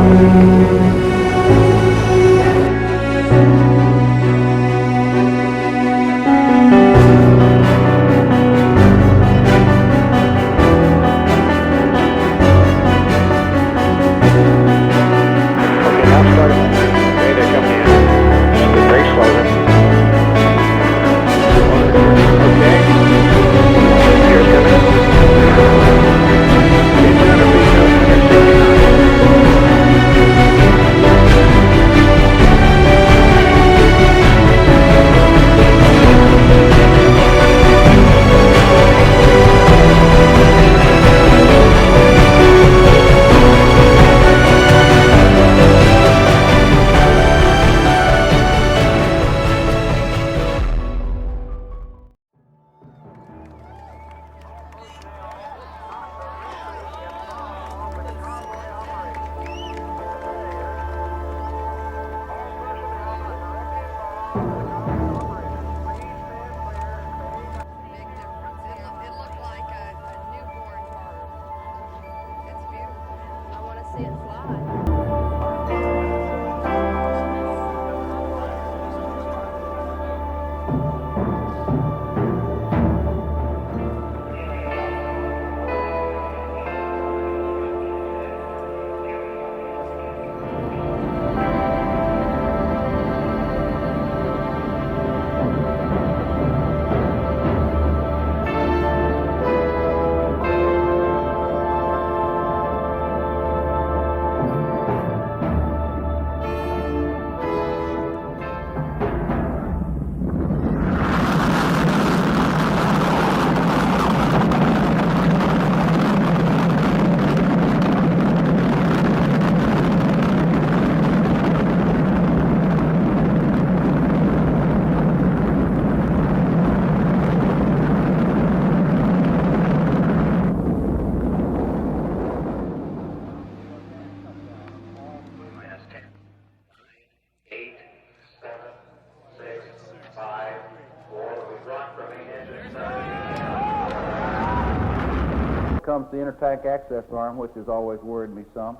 Comes the intertank access arm, which has always worried me some.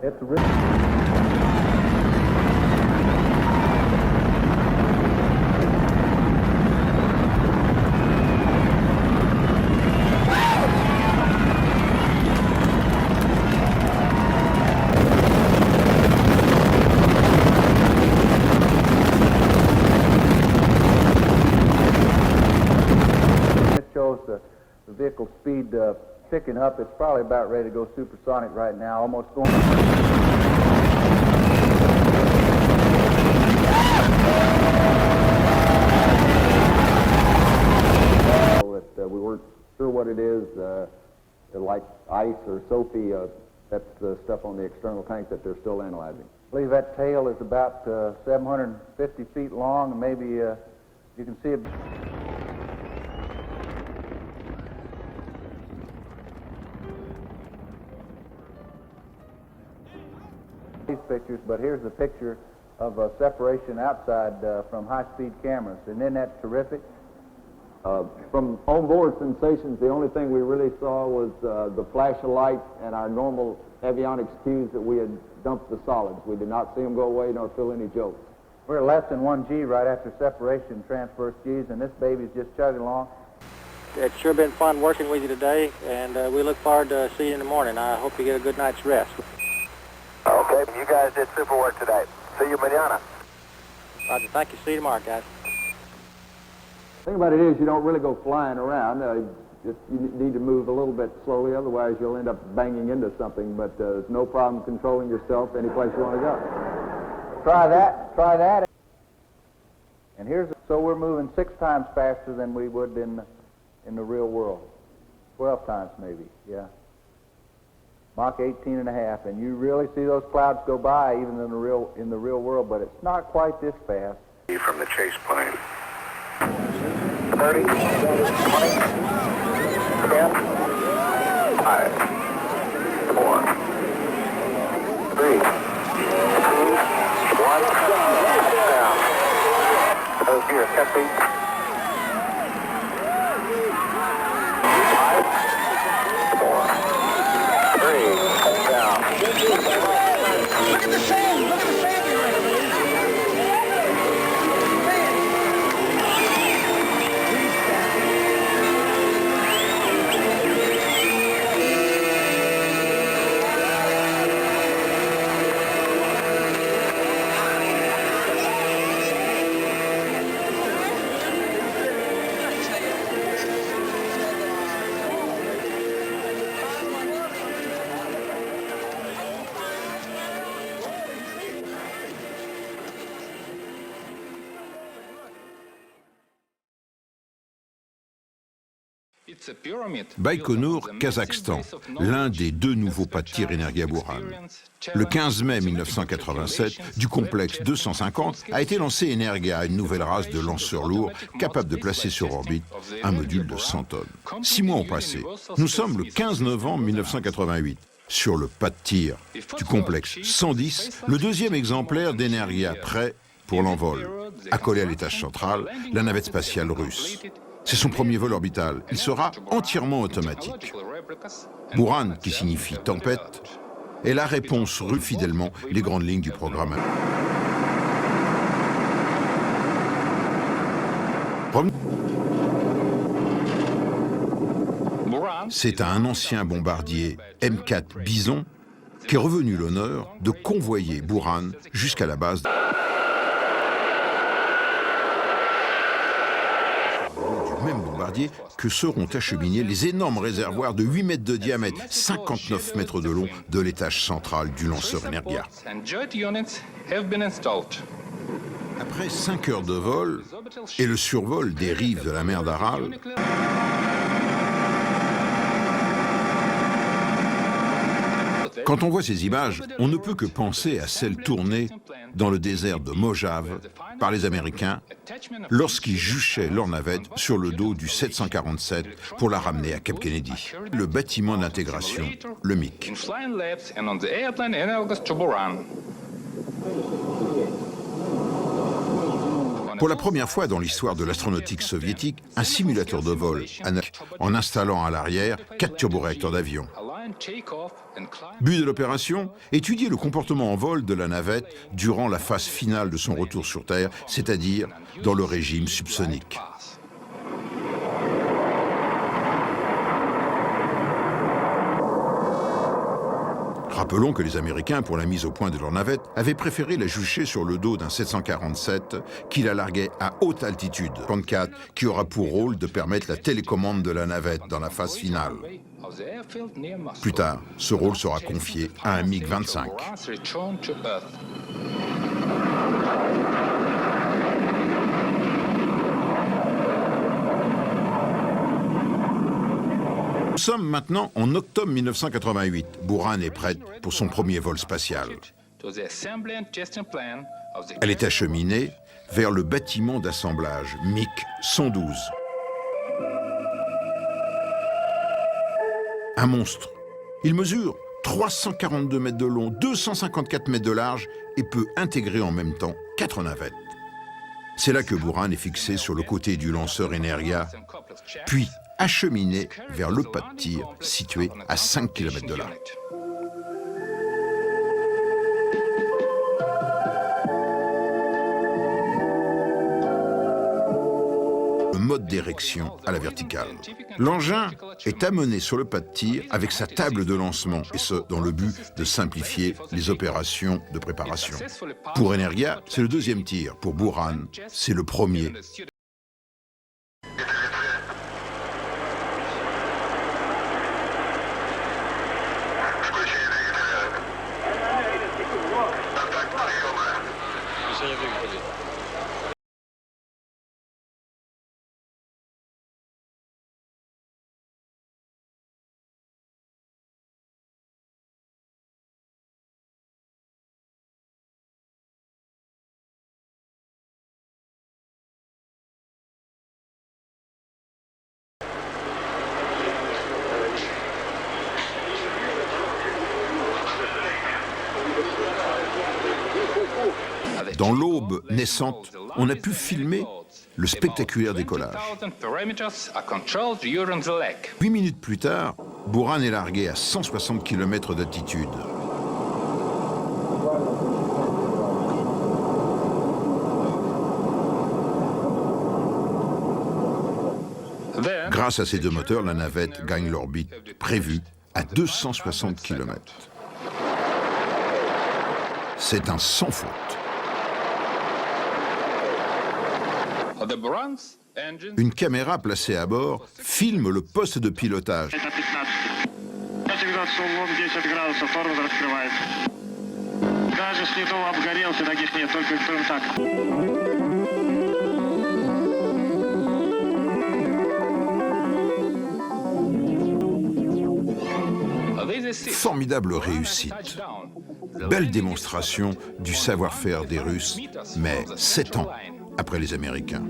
It's a risk. The vehicle speed picking up. It's probably about ready to go supersonic right now, almost going. That we weren't sure what it is, like ice or soapy. That's the stuff on the external tank that they're still analyzing. I believe that tail is about 750 feet long, and maybe you can see it. These pictures, but here's the picture of separation outside from high-speed cameras. And isn't that terrific? From onboard sensations, the only thing we really saw was the flash of light and our normal avionics cues that we had dumped the solids. We did not see them go away nor feel any jolts. We're less than 1 G right after separation, transverse Gs, and this baby's just chugging along. It's sure been fun working with you today, and we look forward to seeing you in the morning. I hope you get a good night's rest. Okay, you guys did super work today. See you mañana. Roger, thank you. See you tomorrow, guys. The thing about it is you don't really go flying around. You need to move a little bit slowly, otherwise you'll end up banging into something, but there's no problem controlling yourself any place you want to go. Try that. Try that. And so we're moving 6 times faster than we would in the real world. 12 times maybe, yeah. Mach 18.5, and you really see those clouds go by even in the real world, but it's not quite this fast. From the chase plane. 30, 20, 10, 5, 4, 3, 2, 1, down. Those here, 10 feet. 5, 4, 3, down. Look at the sand! Look at the sand! Baïkonour, Kazakhstan, l'un des 2 nouveaux pas de tir Energia Buran. Le 15 mai 1987, du complexe 250 a été lancé Energia, une nouvelle race de lanceurs lourds capable de placer sur orbite un module de 100 tonnes. 6 mois ont passé. Nous sommes le 15 novembre 1988. Sur le pas de tir du complexe 110, le 2e exemplaire d'Energia prêt pour l'envol. Accolé à l'étage central, la navette spatiale russe. C'est son premier vol orbital. Il sera entièrement automatique. Buran, qui signifie tempête, est la réponse russe fidèlement les grandes lignes du programme. C'est à un ancien bombardier M4 Bison qu'est revenu l'honneur de convoyer Buran jusqu'à la base même bombardier que seront acheminés les énormes réservoirs de 8 mètres de diamètre, 59 mètres de long de l'étage central du lanceur Energia. Après 5 heures de vol et le survol des rives de la mer d'Aral, quand on voit ces images, on ne peut que penser à celles tournées dans le désert de Mojave par les Américains lorsqu'ils juchaient leur navette sur le dos du 747 pour la ramener à Cap Kennedy. Le bâtiment d'intégration, le MIC. Pour la première fois dans l'histoire de l'astronautique soviétique, un simulateur de vol en installant à l'arrière 4 turboréacteurs d'avion. But de l'opération, étudier le comportement en vol de la navette durant la phase finale de son retour sur Terre, c'est-à-dire dans le régime subsonique. Rappelons que les Américains, pour la mise au point de leur navette, avaient préféré la jucher sur le dos d'un 747 qui la larguait à haute altitude, 34, qui aura pour rôle de permettre la télécommande de la navette dans la phase finale. Plus tard, ce rôle sera confié à un MiG-25. Nous sommes maintenant en octobre 1988. Buran est prête pour son premier vol spatial. Elle est acheminée vers le bâtiment d'assemblage MiG-112. Un monstre. Il mesure 342 mètres de long, 254 mètres de large et peut intégrer en même temps 4 navettes. C'est là que Buran est fixé sur le côté du lanceur Energia, puis acheminé vers le pas de tir situé à 5 km de là. Le mode d'érection à la verticale. L'engin est amené sur le pas de tir avec sa table de lancement, et ce, dans le but de simplifier les opérations de préparation. Pour Energia, c'est le deuxième tir. Pour Buran, c'est le premier. Dans l'aube naissante, on a pu filmer le spectaculaire décollage. 8 minutes plus tard, Buran est largué à 160 km d'altitude. Grâce à ces deux moteurs, la navette gagne l'orbite prévue à 260 km. C'est un sans faute. Une caméra placée à bord filme le poste de pilotage. Formidable réussite. Belle démonstration du savoir-faire des Russes, mais 7 ans après les Américains.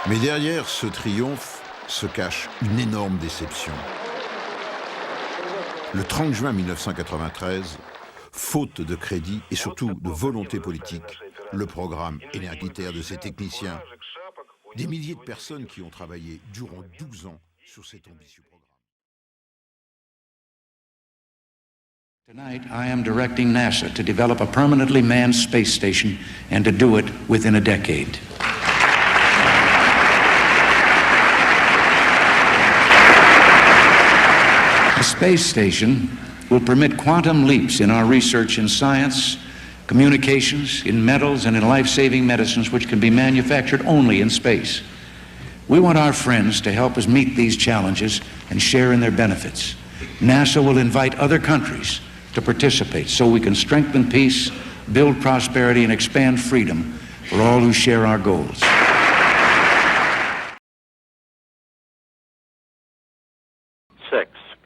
Mais derrière ce triomphe se cache une énorme déception. Le 30 juin 1993, faute de crédit et surtout de volonté politique, le programme énergitaire de ces techniciens. Des milliers de personnes qui ont travaillé durant 12 ans sur cet ambitieux programme. Tonight, I am directing NASA to develop a permanently manned space station and to do it within a decade. A space station will permit quantum leaps in our research in science, communications, in metals, and in life-saving medicines which can be manufactured only in space. We want our friends to help us meet these challenges and share in their benefits. NASA will invite other countries to participate so we can strengthen peace, build prosperity, and expand freedom for all who share our goals.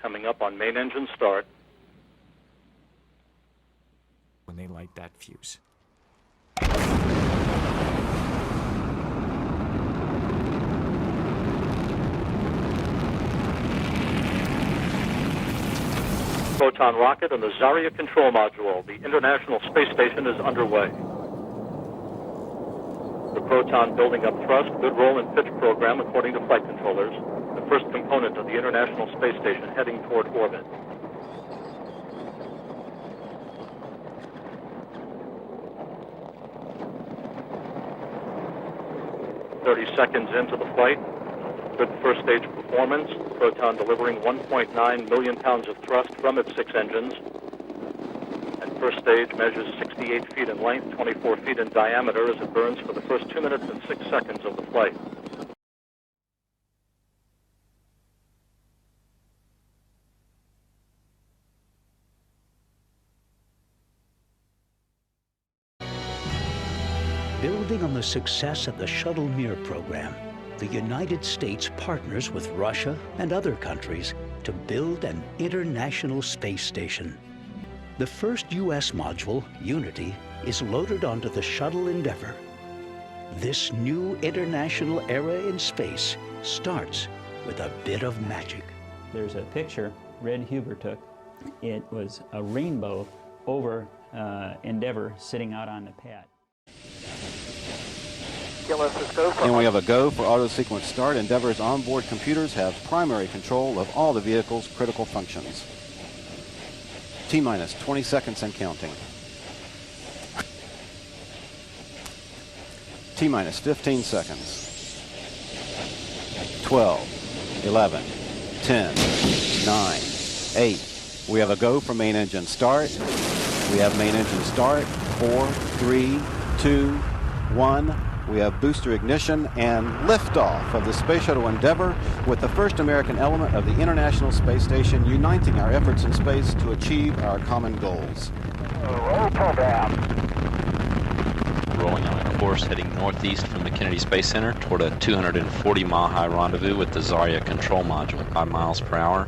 Coming up on main engine start. When they light that fuse. Proton rocket and the Zarya control module. The International Space Station is underway. The Proton building up thrust, good roll and pitch program according to flight controllers. The first component of the International Space Station heading toward orbit. Seconds into the flight. Good first stage performance. Proton delivering 1.9 million pounds of thrust from its 6 engines. And first stage measures 68 feet in length, 24 feet in diameter as it burns for the first 2 minutes and 6 seconds of the flight. Building on the success of the Shuttle Mir program, the United States partners with Russia and other countries to build an international space station. The first U.S. module, Unity, is loaded onto the Shuttle Endeavour. This new international era in space starts with a bit of magic. There's a picture Red Huber took. It was a rainbow over Endeavour sitting out on the pad. And we have a go for auto sequence start. Endeavour's onboard computers have primary control of all the vehicle's critical functions. T-minus 20 seconds and counting. T-minus 15 seconds. 12, 11, 10, 9, 8. We have a go for main engine start. We have main engine start. 4, 3, 2, 1. We have booster ignition and liftoff of the Space Shuttle Endeavour with the first American element of the International Space Station, uniting our efforts in space to achieve our common goals. Roll program. Rolling on a course heading northeast from the Kennedy Space Center toward a 240-mile-high rendezvous with the Zarya control module, 5 miles per hour.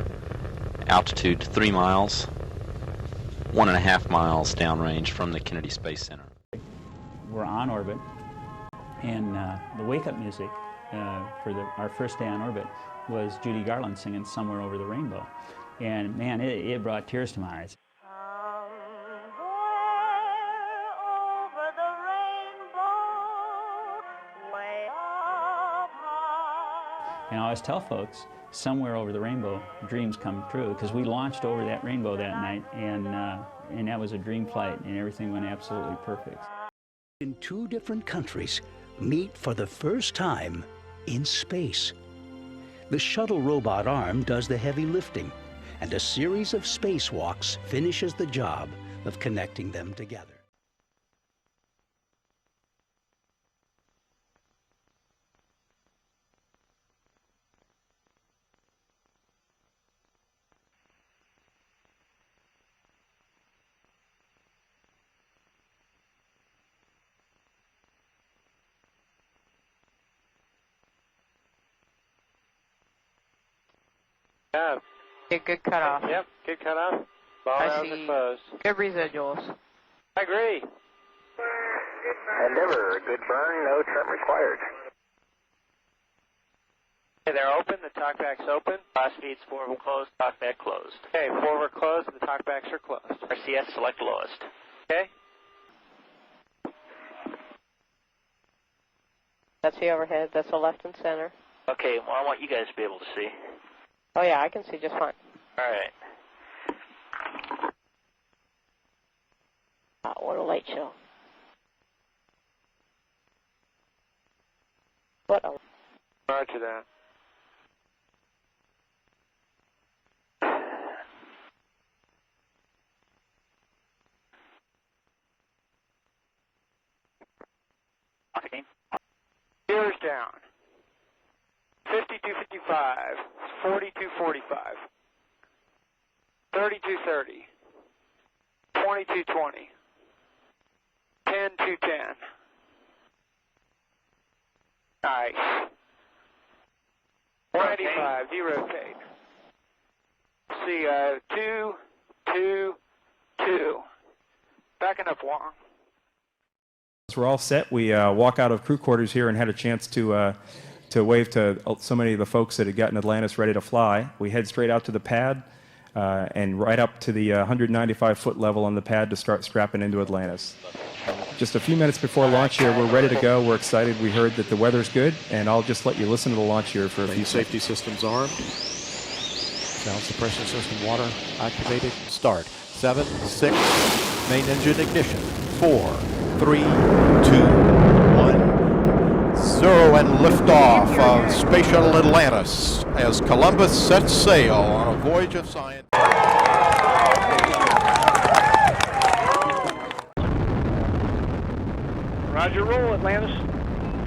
Altitude 3 miles, 1.5 miles downrange from the Kennedy Space Center. We're on orbit. And the wake-up music for our first day on orbit was Judy Garland singing Somewhere Over the Rainbow. And man, it brought tears to my eyes. And I always tell folks, somewhere over the rainbow, dreams come true, because we launched over that rainbow that night, and that was a dream flight, and everything went absolutely perfect. In 2 different countries, meet for the first time in space. The shuttle robot arm does the heavy lifting, and a series of spacewalks finishes the job of connecting them together. Yeah. Good cutoff. Yep, good cutoff. Ball I rounds see are closed. good residuals. I agree. Endeavor, good burn, no trim required. Okay, they're open, the talkback's open. Last feeds, 4 of them closed, talkback closed. Okay, 4 were closed, the talkbacks are closed. RCS, select lowest. Okay. That's the overhead. That's the left and center. Okay, well, I want you guys to be able to see. Oh yeah, I can see just fine. All right. What a light show. What a... Roger that. Gears down. 5255, 4245, 3230, 2220, 10210. Nice. 185, derotate. See, 2, 2, 2. Backing up long. We're all set. We walk out of crew quarters here and had a chance to wave to so many of the folks that had gotten Atlantis ready to fly. We head straight out to the pad and right up to the 195-foot level on the pad to start strapping into Atlantis. Just a few minutes before launch here, we're ready to go. We're excited. We heard that the weather's good, and I'll just let you listen to the launch here for a few safety systems armed. Sound suppression system water activated. Start. 7, 6, main engine ignition. 4, 3, 2, 1, 0, and liftoff of Space Shuttle Atlantis as Columbus sets sail on a voyage of science. Roger, roll, Atlantis.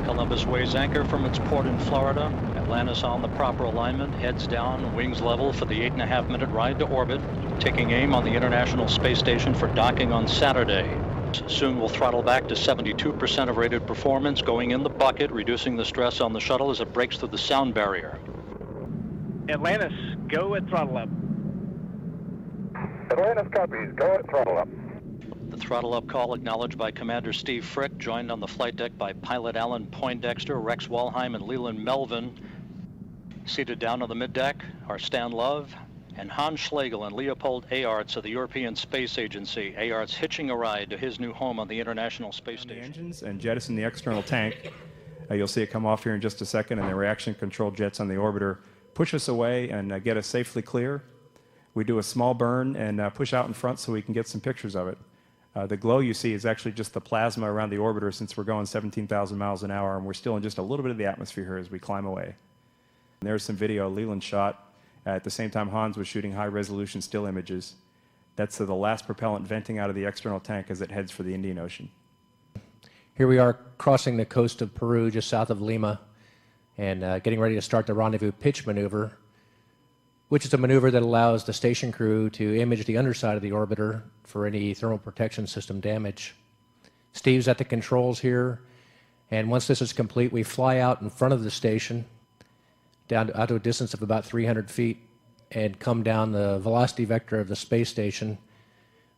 Columbus weighs anchor from its port in Florida. Atlantis on the proper alignment, heads down, wings level for the 8.5-minute ride to orbit, taking aim on the International Space Station for docking on Saturday. Soon we'll throttle back to 72% of rated performance, going in the bucket, reducing the stress on the shuttle as it breaks through the sound barrier. Atlantis, go at throttle up. Atlantis copies, go at throttle up. The throttle up call acknowledged by Commander Steve Frick, joined on the flight deck by pilot Alan Poindexter, Rex Walheim, and Leland Melvin. Seated down on the middeck are Stan Love and Hans Schlegel and Leopold Aarts of the European Space Agency. Aarts hitching a ride to his new home on the International Space Station. The engines and jettison the external tank. You'll see it come off here in just a second, and the reaction control jets on the orbiter push us away and get us safely clear. We do a small burn and push out in front so we can get some pictures of it. The glow you see is actually just the plasma around the orbiter, since we're going 17,000 miles an hour, and we're still in just a little bit of the atmosphere here as we climb away. And there's some video Leland shot. At the same time, Hans was shooting high-resolution still images. That's the last propellant venting out of the external tank as it heads for the Indian Ocean. Here we are crossing the coast of Peru, just south of Lima, and getting ready to start the rendezvous pitch maneuver, which is a maneuver that allows the station crew to image the underside of the orbiter for any thermal protection system damage. Steve's at the controls here, and once this is complete, we fly out in front of the station, out to a distance of about 300 feet, and come down the velocity vector of the space station.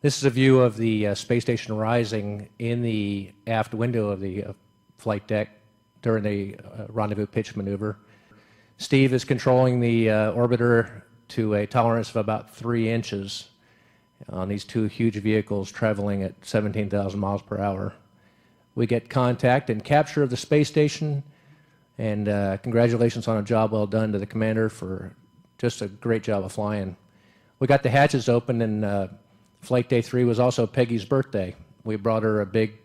This is a view of the space station rising in the aft window of the flight deck during the rendezvous pitch maneuver. Steve is controlling the orbiter to a tolerance of about 3 inches on these two huge vehicles traveling at 17,000 miles per hour. We get contact and capture of the space station, and congratulations on a job well done to the commander for just a great job of flying. We got the hatches open, and Flight Day 3 was also Peggy's birthday. We brought her a big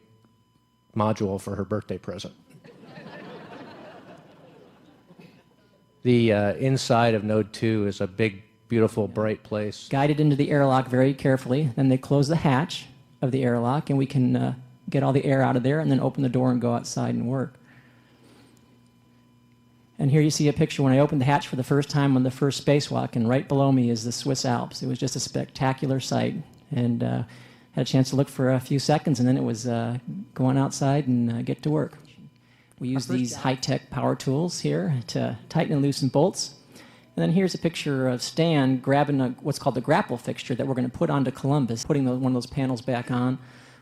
module for her birthday present. The inside of Node 2 is a big, beautiful, bright place. Guided into the airlock very carefully. Then they close the hatch of the airlock, and we can get all the air out of there and then open the door and go outside and work. And here you see a picture when I opened the hatch for the first time on the first spacewalk, and right below me is the Swiss Alps. It was just a spectacular sight, and had a chance to look for a few seconds, and then it was go on outside and get to work. We use these high-tech power tools here to tighten and loosen bolts. And then here's a picture of Stan grabbing what's called the grapple fixture that we're going to put onto Columbus, putting one of those panels back on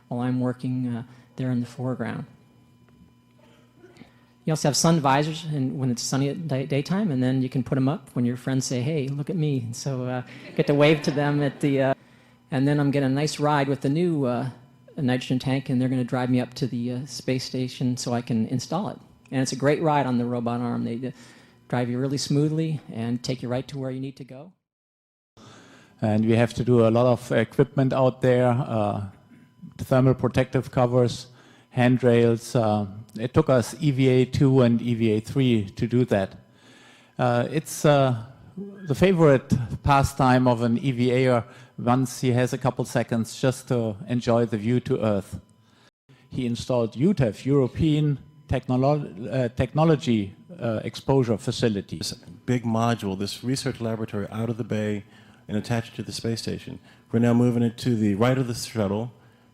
while I'm working there in the foreground. You also have sun visors when it's sunny at daytime, and then you can put them up when your friends say, hey, look at me. And so get to wave to them at the... and then I'm getting a nice ride with the new nitrogen tank, and they're going to drive me up to the space station so I can install it. And it's a great ride on the robot arm. They drive you really smoothly and take you right to where you need to go. And we have to do a lot of equipment out there, thermal protective covers, handrails. It took us EVA 2 and EVA 3 to do that. It's the favorite pastime of an EVA once he has a couple seconds just to enjoy the view to Earth. He installed UTEF, European Technology Exposure Facility. This big module, this research laboratory out of the bay and attached to the space station. We're now moving it to the right of the shuttle,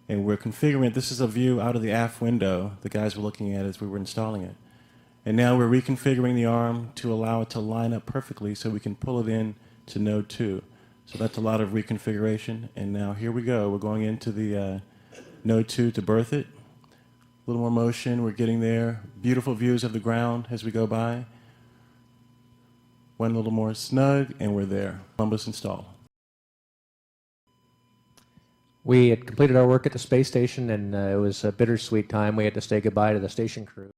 and we're configuring it. This is a view out of the aft window the guys were looking at as we were installing it. And now we're reconfiguring the arm to allow it to line up perfectly so we can pull it in to Node 2. So that's a lot of reconfiguration. And now here we go. We're going into the Node 2 to berth it. A little more motion. We're getting there. Beautiful views of the ground as we go by. One little more snug, and we're there. Columbus installed. We had completed our work at the space station, and it was a bittersweet time. We had to say goodbye to the station crew.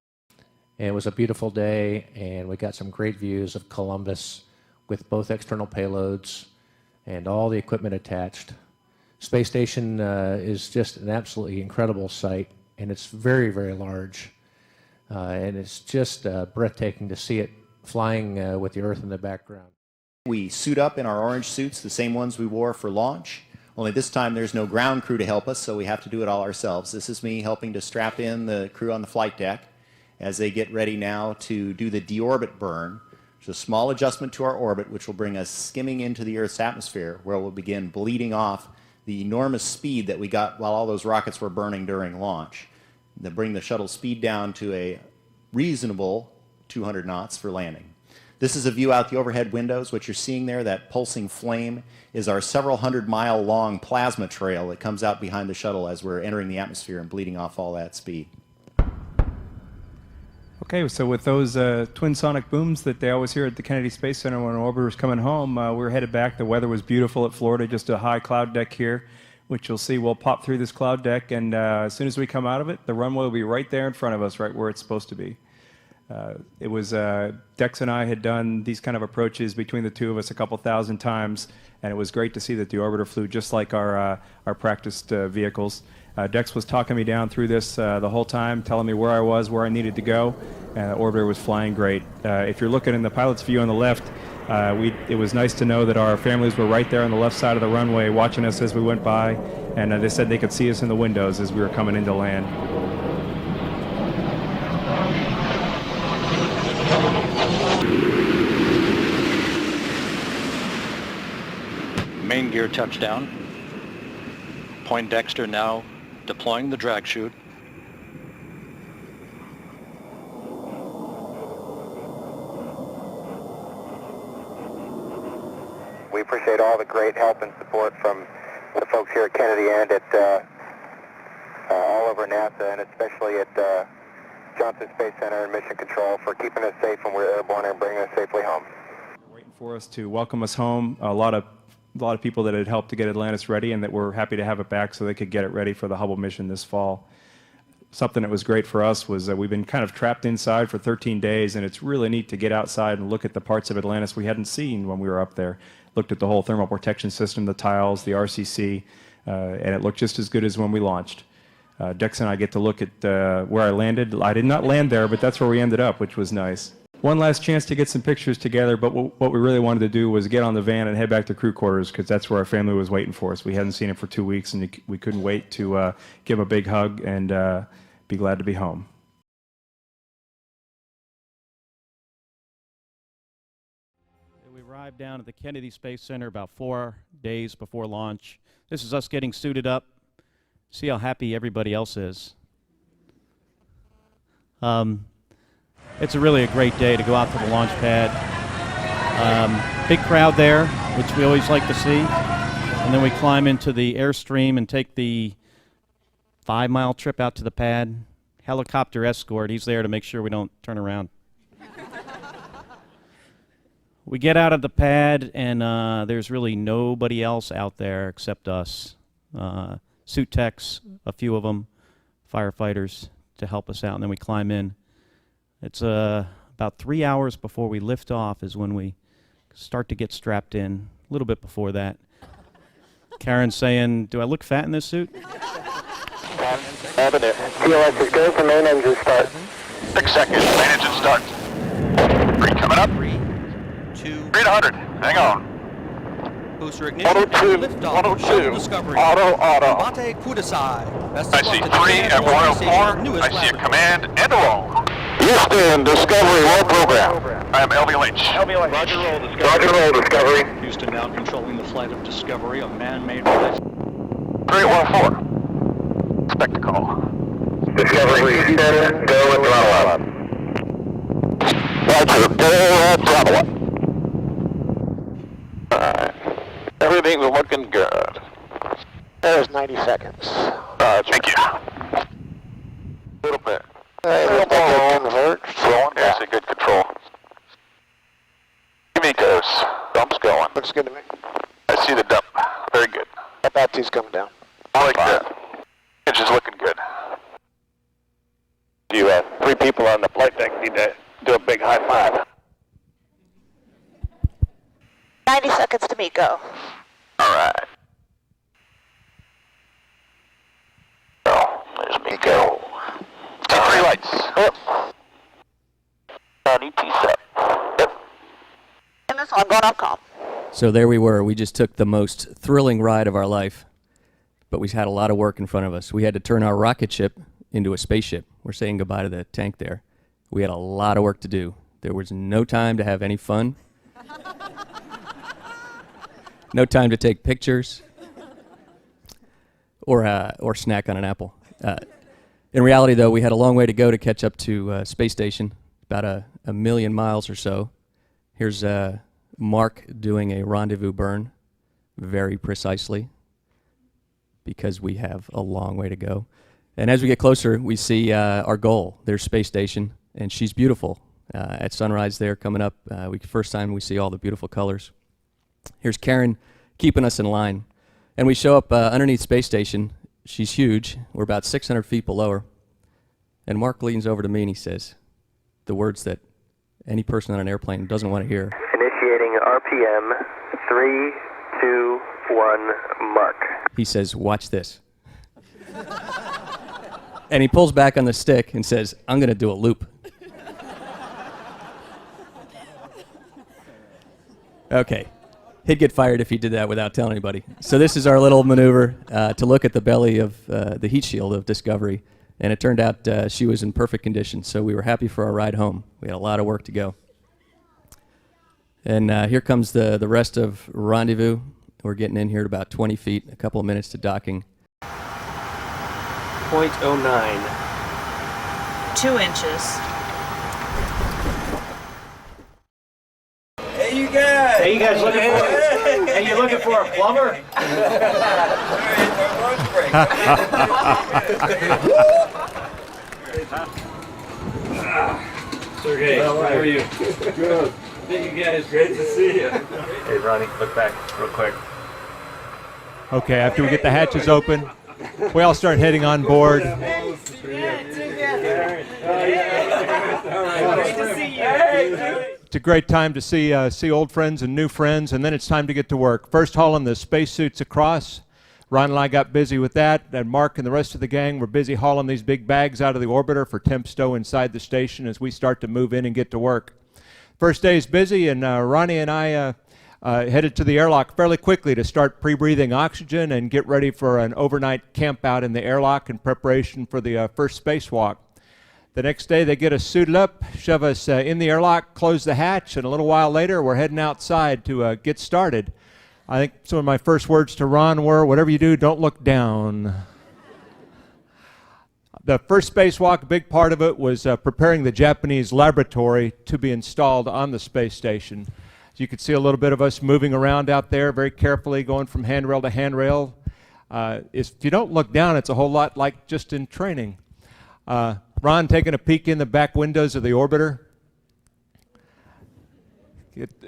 And it was a beautiful day, and we got some great views of Columbus with both external payloads and all the equipment attached. Space station is just an absolutely incredible site, and it's very, very large. And it's just breathtaking to see it flying with the Earth in the background. We suit up in our orange suits, the same ones we wore for launch. Only this time there's no ground crew to help us, so we have to do it all ourselves. This is me helping to strap in the crew on the flight deck as they get ready now to do the deorbit burn. There's a small adjustment to our orbit, which will bring us skimming into the Earth's atmosphere, where we'll begin bleeding off the enormous speed that we got while all those rockets were burning during launch. They'll bring the shuttle speed down to a reasonable 200 knots for landing. This is a view out the overhead windows. What you're seeing there, that pulsing flame, is our several hundred-mile long plasma trail that comes out behind the shuttle as we're entering the atmosphere and bleeding off all that speed. Okay, so with those twin sonic booms that they always hear at the Kennedy Space Center when an orbiter's coming home, we're headed back. The weather was beautiful at Florida, just a high cloud deck here, which you'll see we'll pop through this cloud deck, and as soon as we come out of it, the runway will be right there in front of us, right where it's supposed to be. It was Dex and I had done these kind of approaches between the two of us a couple thousand times, and it was great to see that the orbiter flew just like our practiced vehicles. Dex was talking me down through this the whole time, telling me where I was, where I needed to go, and the orbiter was flying great. If you're looking in the pilot's view on the left, it was nice to know that our families were right there on the left side of the runway watching us as we went by, and they said they could see us in the windows as we were coming into land. Main gear touchdown. Poindexter now deploying the drag chute. We appreciate all the great help and support from the folks here at Kennedy and at all over NASA, and especially at Johnson Space Center and Mission Control for keeping us safe when we're airborne and bringing us safely home. Waiting for us to welcome us home. A lot of people that had helped to get Atlantis ready and that were happy to have it back so they could get it ready for the Hubble mission this fall. Something that was great for us was that we've been kind of trapped inside for 13 days, and it's really neat to get outside and look at the parts of Atlantis we hadn't seen when we were up there. Looked at the whole thermal protection system, the tiles, the RCC, and it looked just as good as when we launched. Dex and I get to look at where I landed. I did not land there, but that's where we ended up, which was nice. One last chance to get some pictures together, but what we really wanted to do was get on the van and head back to crew quarters because that's where our family was waiting for us. We hadn't seen him for 2 weeks, and we couldn't wait to give him a big hug and be glad to be home. We arrived down at the Kennedy Space Center about 4 days before launch. This is us getting suited up. See how happy everybody else is. It's really a great day to go out to the launch pad. Big crowd there, which we always like to see. And then we climb into the Airstream and take the 5-mile trip out to the pad. Helicopter escort, he's there to make sure we don't turn around. We get out of the pad, and there's really nobody else out there except us. Suit techs, a few of them, firefighters to help us out, and then we climb in. It's about 3 hours before we lift off is when we start to get strapped in, a little bit before that. Karen's saying, do I look fat in this suit? TLS is go for main engine start. 6 seconds, main engine start. 3 coming up. 3, 2, 3 to 100, hang on. Booster ignition. Auto 2, Liftoff. auto Shuttle 2, Discovery. auto. Bate Kudasai. I see 3 at 104, I see a command and a roll. Houston, Discovery, roll program. I am LVLH. LVLH. Roger roll, Discovery. Roger roll, Discovery. Houston now controlling the flight of Discovery, a man-made device. 3 at 104. Spectacle. Discovery, Houston, go with throttle up. Roger, go at throttle up. Alright. Everything's looking good. There's 90 seconds. Thank you. A little bit. Convert. Slowing down. That's a good control. Give me dose. Dump's going. Looks good to me. I see the dump. Very good. Battery's coming down. I like that. Engine's looking good. You have 3 people on the flight deck. Need to do a big high five. 90 seconds to me, go. Alright. Oh, there's me go. T3 lights. Yep. ET7. Yep. I'm going off calm. So there we were. We just took the most thrilling ride of our life, but we had a lot of work in front of us. We had to turn our rocket ship into a spaceship. We're saying goodbye to the tank there. We had a lot of work to do. There was no time to have any fun. No time to take pictures or snack on an apple. In reality, though, we had a long way to go to catch up to space station, about a million miles or so. Here's Mark doing a rendezvous burn very precisely because we have a long way to go. And as we get closer, we see our goal. There's space station, and she's beautiful. At sunrise there coming up, first time we see all the beautiful colors. Here's Karen keeping us in line. And we show up underneath space station. She's huge. We're about 600 feet below her. And Mark leans over to me and he says the words that any person on an airplane doesn't want to hear. Initiating RPM 3, 2, 1, mark. He says, watch this. And he pulls back on the stick and says, I'm going to do a loop. Okay. He'd get fired if he did that without telling anybody. So this is our little maneuver to look at the belly of the heat shield of Discovery. And it turned out she was in perfect condition, so we were happy for our ride home. We had a lot of work to go. And here comes the rest of Rendezvous. We're getting in here at about 20 feet, a couple of minutes to docking. 0.09. 2 inches. Hey, you guys! Hey, you guys looking for? Hey, you looking for a plumber? Sergey, how are you? Good. Hey, you guys. Great to see you. Hey, Ronnie, look back real quick. Okay, after we get the hatches open, we all start heading on board. It's a great time to see old friends and new friends, and then it's time to get to work. First hauling the spacesuits across. Ron and I got busy with that, and Mark and the rest of the gang were busy hauling these big bags out of the orbiter for temp stow inside the station as we start to move in and get to work. First day is busy, and Ronnie and I headed to the airlock fairly quickly to start pre-breathing oxygen and get ready for an overnight camp out in the airlock in preparation for the first spacewalk. The next day they get us suited up, shove us in the airlock, close the hatch, and a little while later we're heading outside to get started. I think some of my first words to Ron were, whatever you do, don't look down. The first spacewalk, a big part of it was preparing the Japanese laboratory to be installed on the space station. You could see a little bit of us moving around out there very carefully, going from handrail to handrail. If you don't look down, it's a whole lot like just in training. Ron taking a peek in the back windows of the orbiter.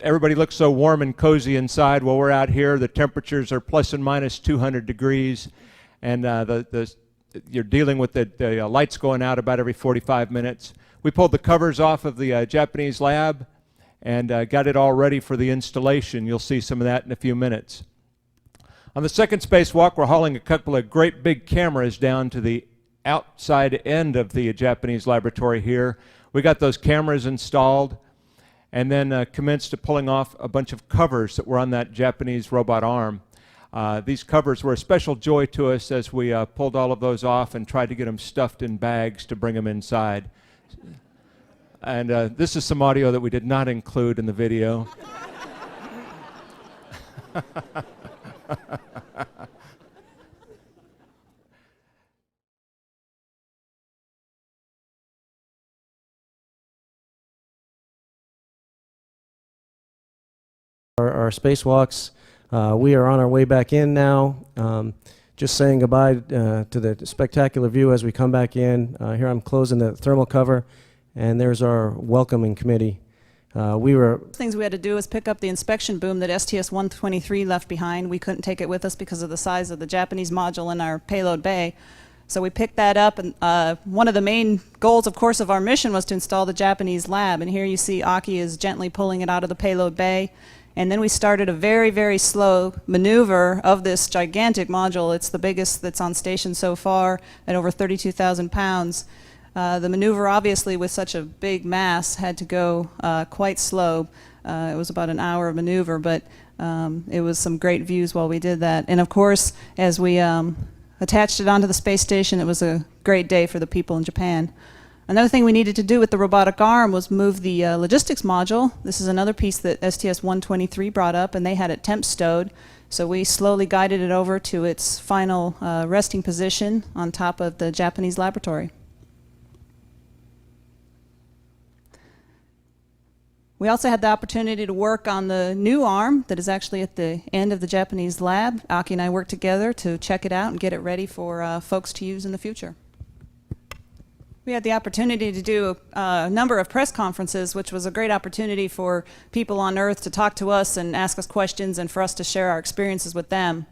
Everybody looks so warm and cozy inside while we're out here. The temperatures are plus and minus 200 degrees, and you're dealing with the lights going out about every 45 minutes. We pulled the covers off of the Japanese lab and got it all ready for the installation. You'll see some of that in a few minutes. On the second spacewalk, we're hauling a couple of great big cameras down to the outside end of the Japanese laboratory here. We got those cameras installed and then commenced to pulling off a bunch of covers that were on that Japanese robot arm. These covers were a special joy to us as we pulled all of those off and tried to get them stuffed in bags to bring them inside. And this is some audio that we did not include in the video. Our spacewalks, we are on our way back in now. Just saying goodbye to the spectacular view as we come back in. Here I'm closing the thermal cover, and there's our welcoming committee. Things we had to do was pick up the inspection boom that STS-123 left behind. We couldn't take it with us because of the size of the Japanese module in our payload bay. So we picked that up, and one of the main goals, of course, of our mission was to install the Japanese lab. And here you see Aki is gently pulling it out of the payload bay. And then we started a very, very slow maneuver of this gigantic module. It's the biggest that's on station so far at over 32,000 pounds. The maneuver, obviously, with such a big mass, had to go quite slow. It was about an hour of maneuver, but it was some great views while we did that. And of course, as we attached it onto the space station, it was a great day for the people in Japan. Another thing we needed to do with the robotic arm was move the logistics module. This is another piece that STS-123 brought up, and they had it temp stowed. So we slowly guided it over to its final resting position on top of the Japanese laboratory. We also had the opportunity to work on the new arm that is actually at the end of the Japanese lab. Aki and I worked together to check it out and get it ready for folks to use in the future. We had the opportunity to do a number of press conferences, which was a great opportunity for people on Earth to talk to us and ask us questions and for us to share our experiences with them.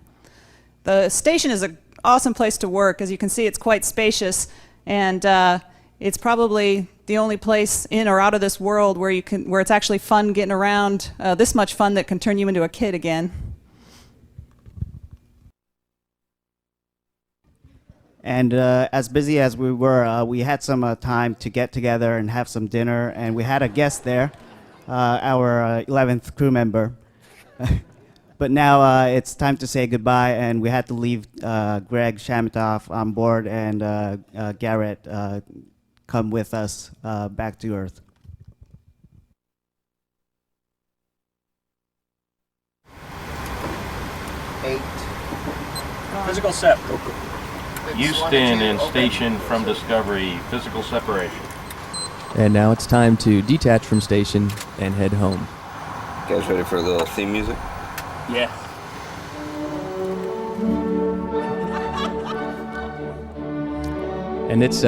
The station is an awesome place to work. As you can see, it's quite spacious, and it's probably the only place in or out of this world where it's actually fun getting around, this much fun that can turn you into a kid again. And as busy as we were, we had some time to get together and have some dinner, and we had a guest there, our 11th crew member. But now it's time to say goodbye, and we had to leave Greg Shamitoff on board, and Garrett come with us back to Earth. Physical sep. Houston and station from Discovery. Physical separation. And now it's time to detach from station and head home. You guys ready for the theme music? Yeah. And it's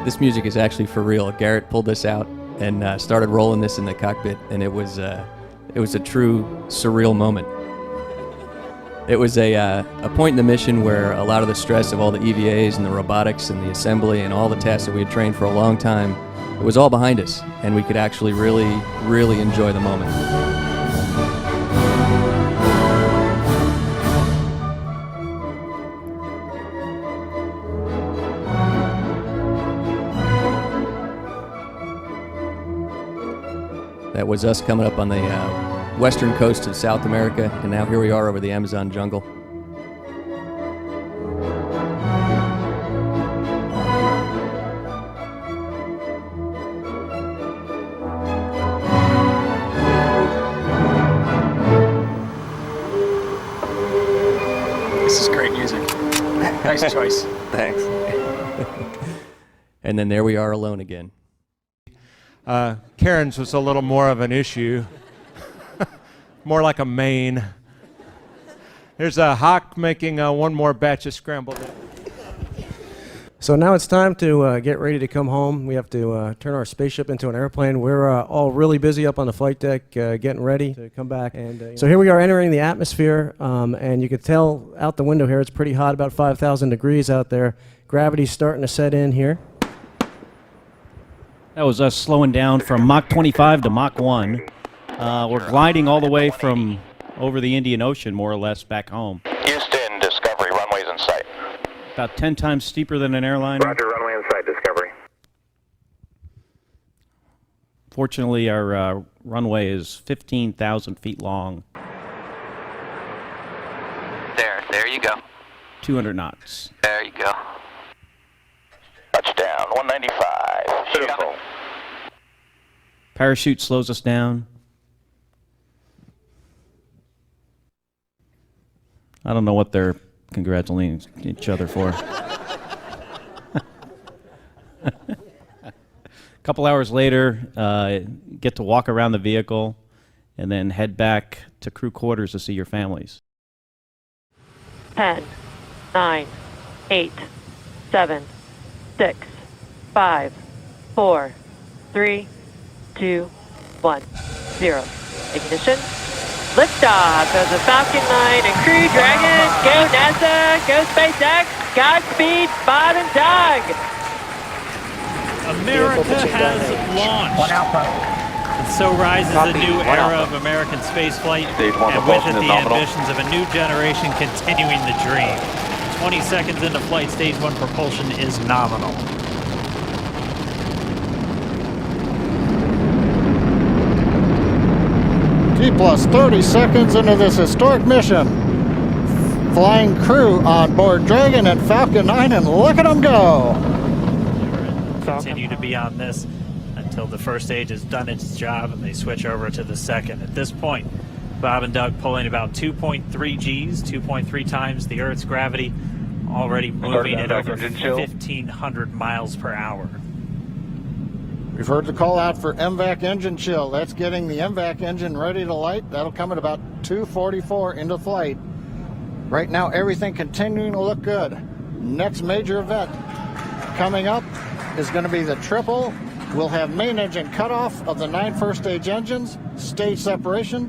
This music is actually for real. Garrett pulled this out and started rolling this in the cockpit, and it was a true surreal moment. It was a point in the mission where a lot of the stress of all the EVAs and the robotics and the assembly and all the tasks that we had trained for a long time, it was all behind us, and we could actually really, really enjoy the moment. That was us coming up on the western coast of South America, and now here we are over the Amazon jungle. This is great music. Nice choice. Thanks. And then there we are alone again. Karen's was a little more of an issue, more like a main. There's a Hawk making one more batch of scrambled. So now it's time to get ready to come home. We have to turn our spaceship into an airplane. We're all really busy up on the flight deck getting ready to come back. And so here we are entering the atmosphere, and you can tell out the window here it's pretty hot, about 5,000 degrees out there. Gravity's starting to set in here. That was us slowing down from Mach 25 to Mach 1. We're gliding all the way from over the Indian Ocean, more or less, back home. Houston, Discovery, runways in sight. About 10 times steeper than an airliner. Roger, runway in sight, Discovery. Fortunately, our runway is 15,000 feet long. There you go. 200 knots. There you go. Touchdown, 195. Beautiful. Parachute slows us down. I don't know what they're congratulating each other for. A couple hours later, get to walk around the vehicle and then head back to crew quarters to see your families. 10, 9, 8, 7, 6, 5, 4, 3, 2, 1, 0. Ignition. Liftoff of the Falcon 9 and Crew Dragon. Go NASA, go SpaceX, Godspeed, Bob and Doug. America has launched. And so rises a new era of American spaceflight, and with it the ambitions of a new generation continuing the dream. 20 seconds into flight, stage 1 propulsion is nominal. T plus 30 seconds into this historic mission. Flying crew on board Dragon and Falcon 9, and look at them go. Continue to be on this until the first stage has done its job and they switch over to the second. At this point, Bob and Doug pulling about 2.3 Gs, 2.3 times the Earth's gravity, already moving at over 1,500 miles per hour. We've heard the call out for MVAC engine chill. That's getting the MVAC engine ready to light. That'll come at about 2:44 into flight. Right now, everything continuing to look good. Next major event coming up is going to be the triple. We'll have main engine cutoff of the 9 first stage engines, stage separation,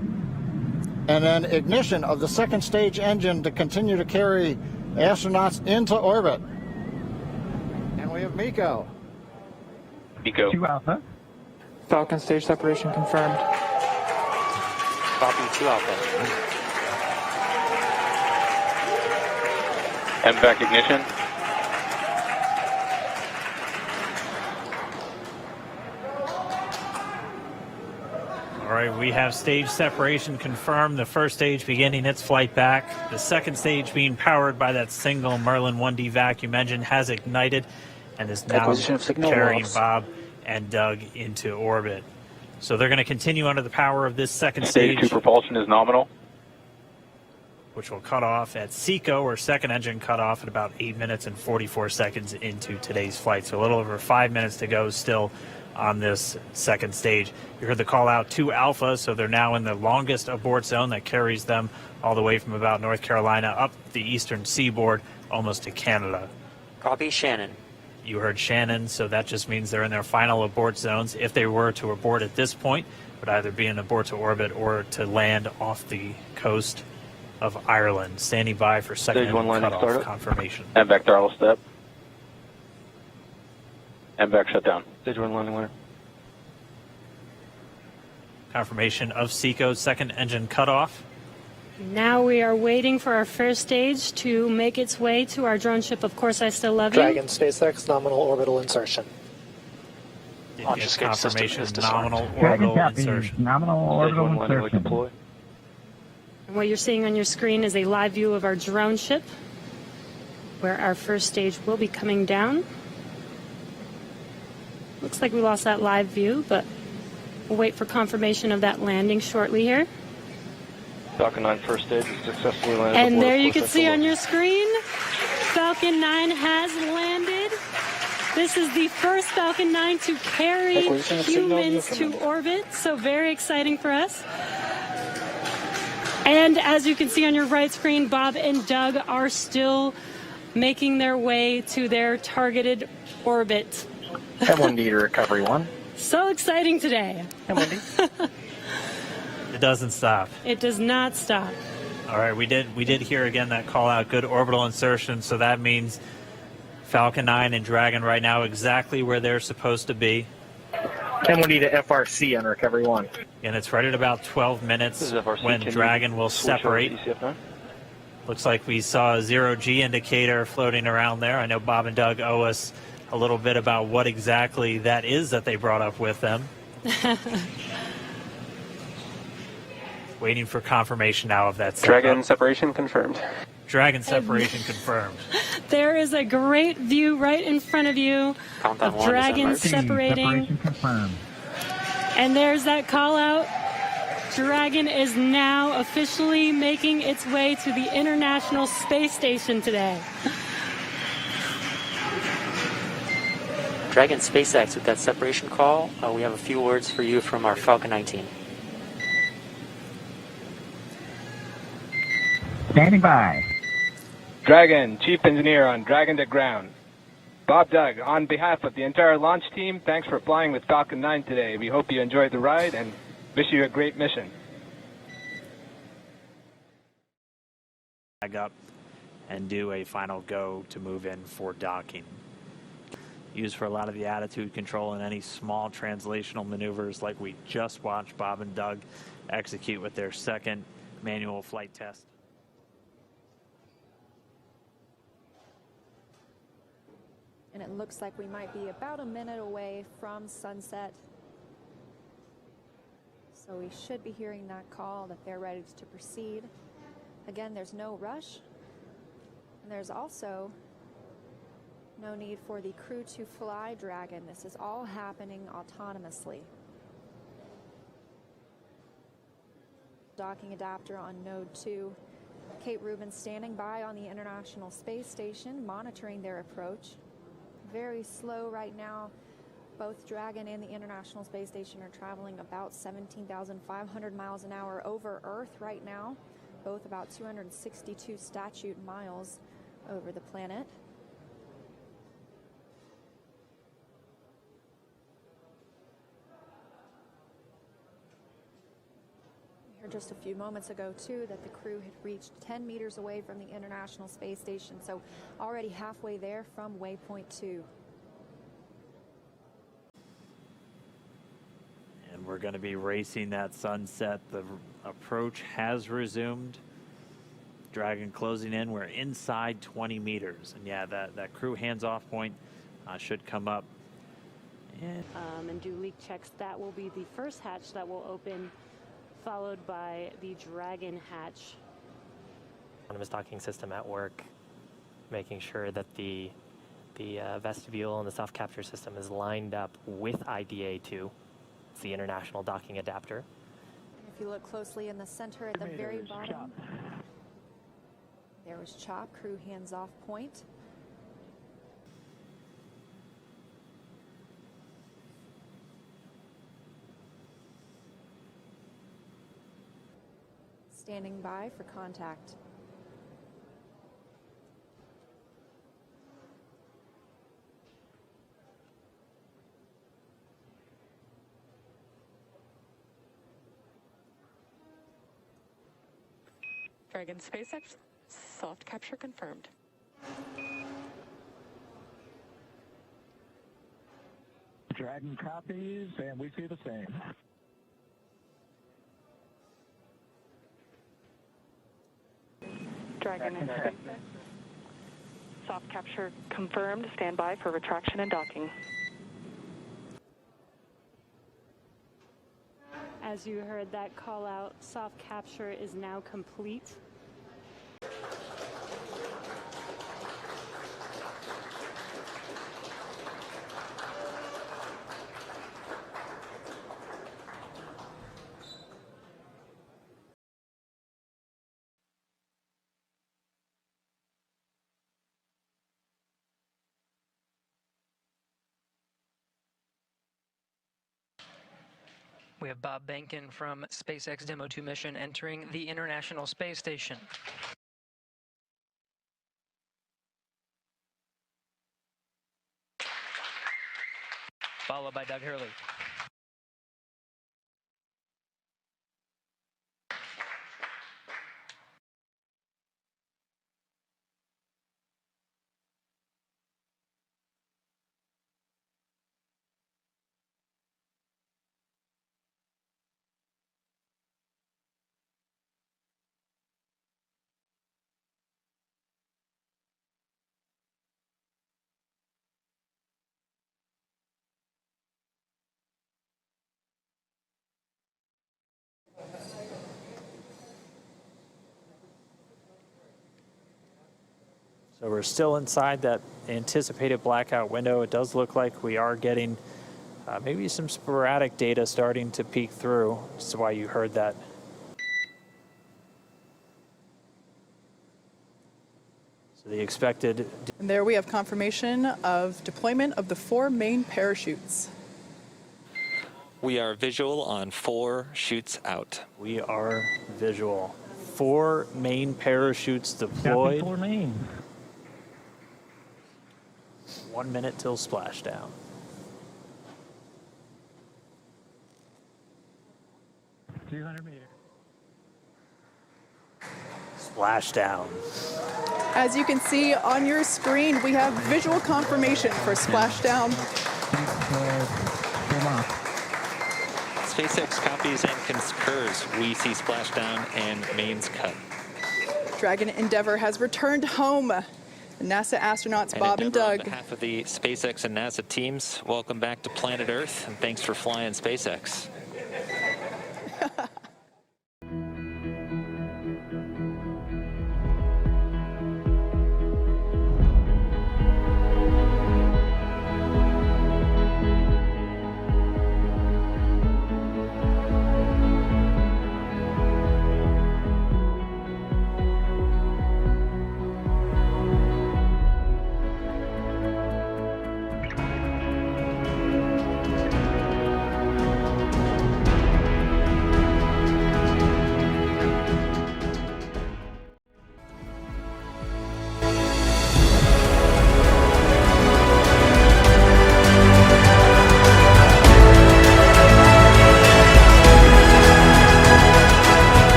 and then ignition of the second stage engine to continue to carry astronauts into orbit. And we have MECO. MECO. 2 Alpha. Falcon stage separation confirmed. Copy, 2 Alpha. MVAC ignition. All right, we have stage separation confirmed. The first stage beginning its flight back. The second stage being powered by that single Merlin 1D vacuum engine has ignited and is now carrying Bob and Doug into orbit. So they're going to continue under the power of this second stage. Stage 2 propulsion is nominal. Which will cut off at SECO, or second engine cutoff, at about 8 minutes and 44 seconds into today's flight. So a little over 5 minutes to go still on this second stage. You heard the call out 2 Alpha, so they're now in the longest abort zone that carries them all the way from about North Carolina up the eastern seaboard almost to Canada. Copy, Shannon. You heard Shannon, so that just means they're in their final abort zones. If they were to abort at this point, it would either be an abort to orbit or to land off the coast of Ireland. Standing by for second Stage one landing cutoff startup. confirmation. MVAC throttle step. MVAC shutdown. Stage 1 landing winner. Confirmation of SECO's second engine cutoff. Now we are waiting for our first stage to make its way to our drone ship. Of course, I still love you. Dragon SpaceX nominal orbital insertion. Launch escape confirmation nominal orbital insertion. Nominal orbital insertion. And what you're seeing on your screen is a live view of our drone ship, where our first stage will be coming down. Looks like we lost that live view, but we'll wait for confirmation of that landing shortly here. Falcon 9 first stage is successfully landed. And there you can see on your screen, Falcon 9 has landed. This is the first Falcon 9 to carry humans to orbit, so very exciting for us. And as you can see on your right screen, Bob and Doug are still making their way to their targeted orbit. M1D to recovery 1. So exciting today. M1D. It doesn't stop. It does not stop. All right, we did hear again that call out, good orbital insertion, so that means Falcon 9 and Dragon right now exactly where they're supposed to be. M1D to FRC on recovery 1. And it's right at about 12 minutes when Dragon will separate. Looks like we saw a 0G indicator floating around there. I know Bob and Doug owe us a little bit about what exactly that is that they brought up with them. Waiting for confirmation now of that setup. Dragon separation confirmed. Dragon separation confirmed. There is a great view right in front of you of Dragon separating. And there's that call out. Dragon is now officially making its way to the International Space Station today. Dragon SpaceX, with that separation call, we have a few words for you from our Falcon 19. Standing by. Dragon, Chief Engineer on Dragon to ground. Bob Doug, on behalf of the entire launch team, thanks for flying with Falcon 9 today. We hope you enjoyed the ride and wish you a great mission. Back up and do a final go to move in for docking. Used for a lot of the attitude control and any small translational maneuvers like we just watched Bob and Doug execute with their second manual flight test. And it looks like we might be about a minute away from sunset. So we should be hearing that call that they're ready to proceed. Again, there's no rush. And there's also no need for the crew to fly Dragon. This is all happening autonomously. Docking adapter on node 2. Kate Rubin standing by on the International Space Station, monitoring their approach. Very slow right now. Both Dragon and the International Space Station are traveling about 17,500 miles an hour over Earth right now. Both about 262 statute miles over the planet. We heard just a few moments ago, too, that the crew had reached 10 meters away from the International Space Station, so already halfway there from waypoint 2. And we're going to be racing that sunset. The approach has resumed. Dragon closing in. We're inside 20 meters. And yeah, that crew hands-off point should come up. And do leak checks. That will be the first hatch that will open, followed by the Dragon hatch. Autonomous docking system at work, making sure that the vestibule and the self-capture system is lined up with IDA2. It's the International Docking Adapter. If you look closely in the center at the very bottom, there was CHOP, crew hands-off point. Standing by for contact. Dragon SpaceX, soft capture confirmed. Dragon copies, and we see the same. Dragon in SpaceX, soft capture confirmed. Stand by for retraction and docking. As you heard that call out, soft capture is now complete. We have Bob Behnken from SpaceX Demo 2 mission entering the International Space Station. Followed by Doug Hurley. So we're still inside that anticipated blackout window. It does look like we are getting maybe some sporadic data starting to peek through. That's why you heard that. So the expected. And there we have confirmation of deployment of the 4 main parachutes. We are visual on 4 chutes out. We are visual. 4 main parachutes deployed. 4 main. 1 minute till splashdown. Splashdown. As you can see on your screen, we have visual confirmation for splashdown. SpaceX copies and concurs. We see splashdown and mains cut. Dragon Endeavour has returned home. NASA astronauts Bob and Doug. On behalf of the SpaceX and NASA teams, welcome back to planet Earth, and thanks for flying SpaceX.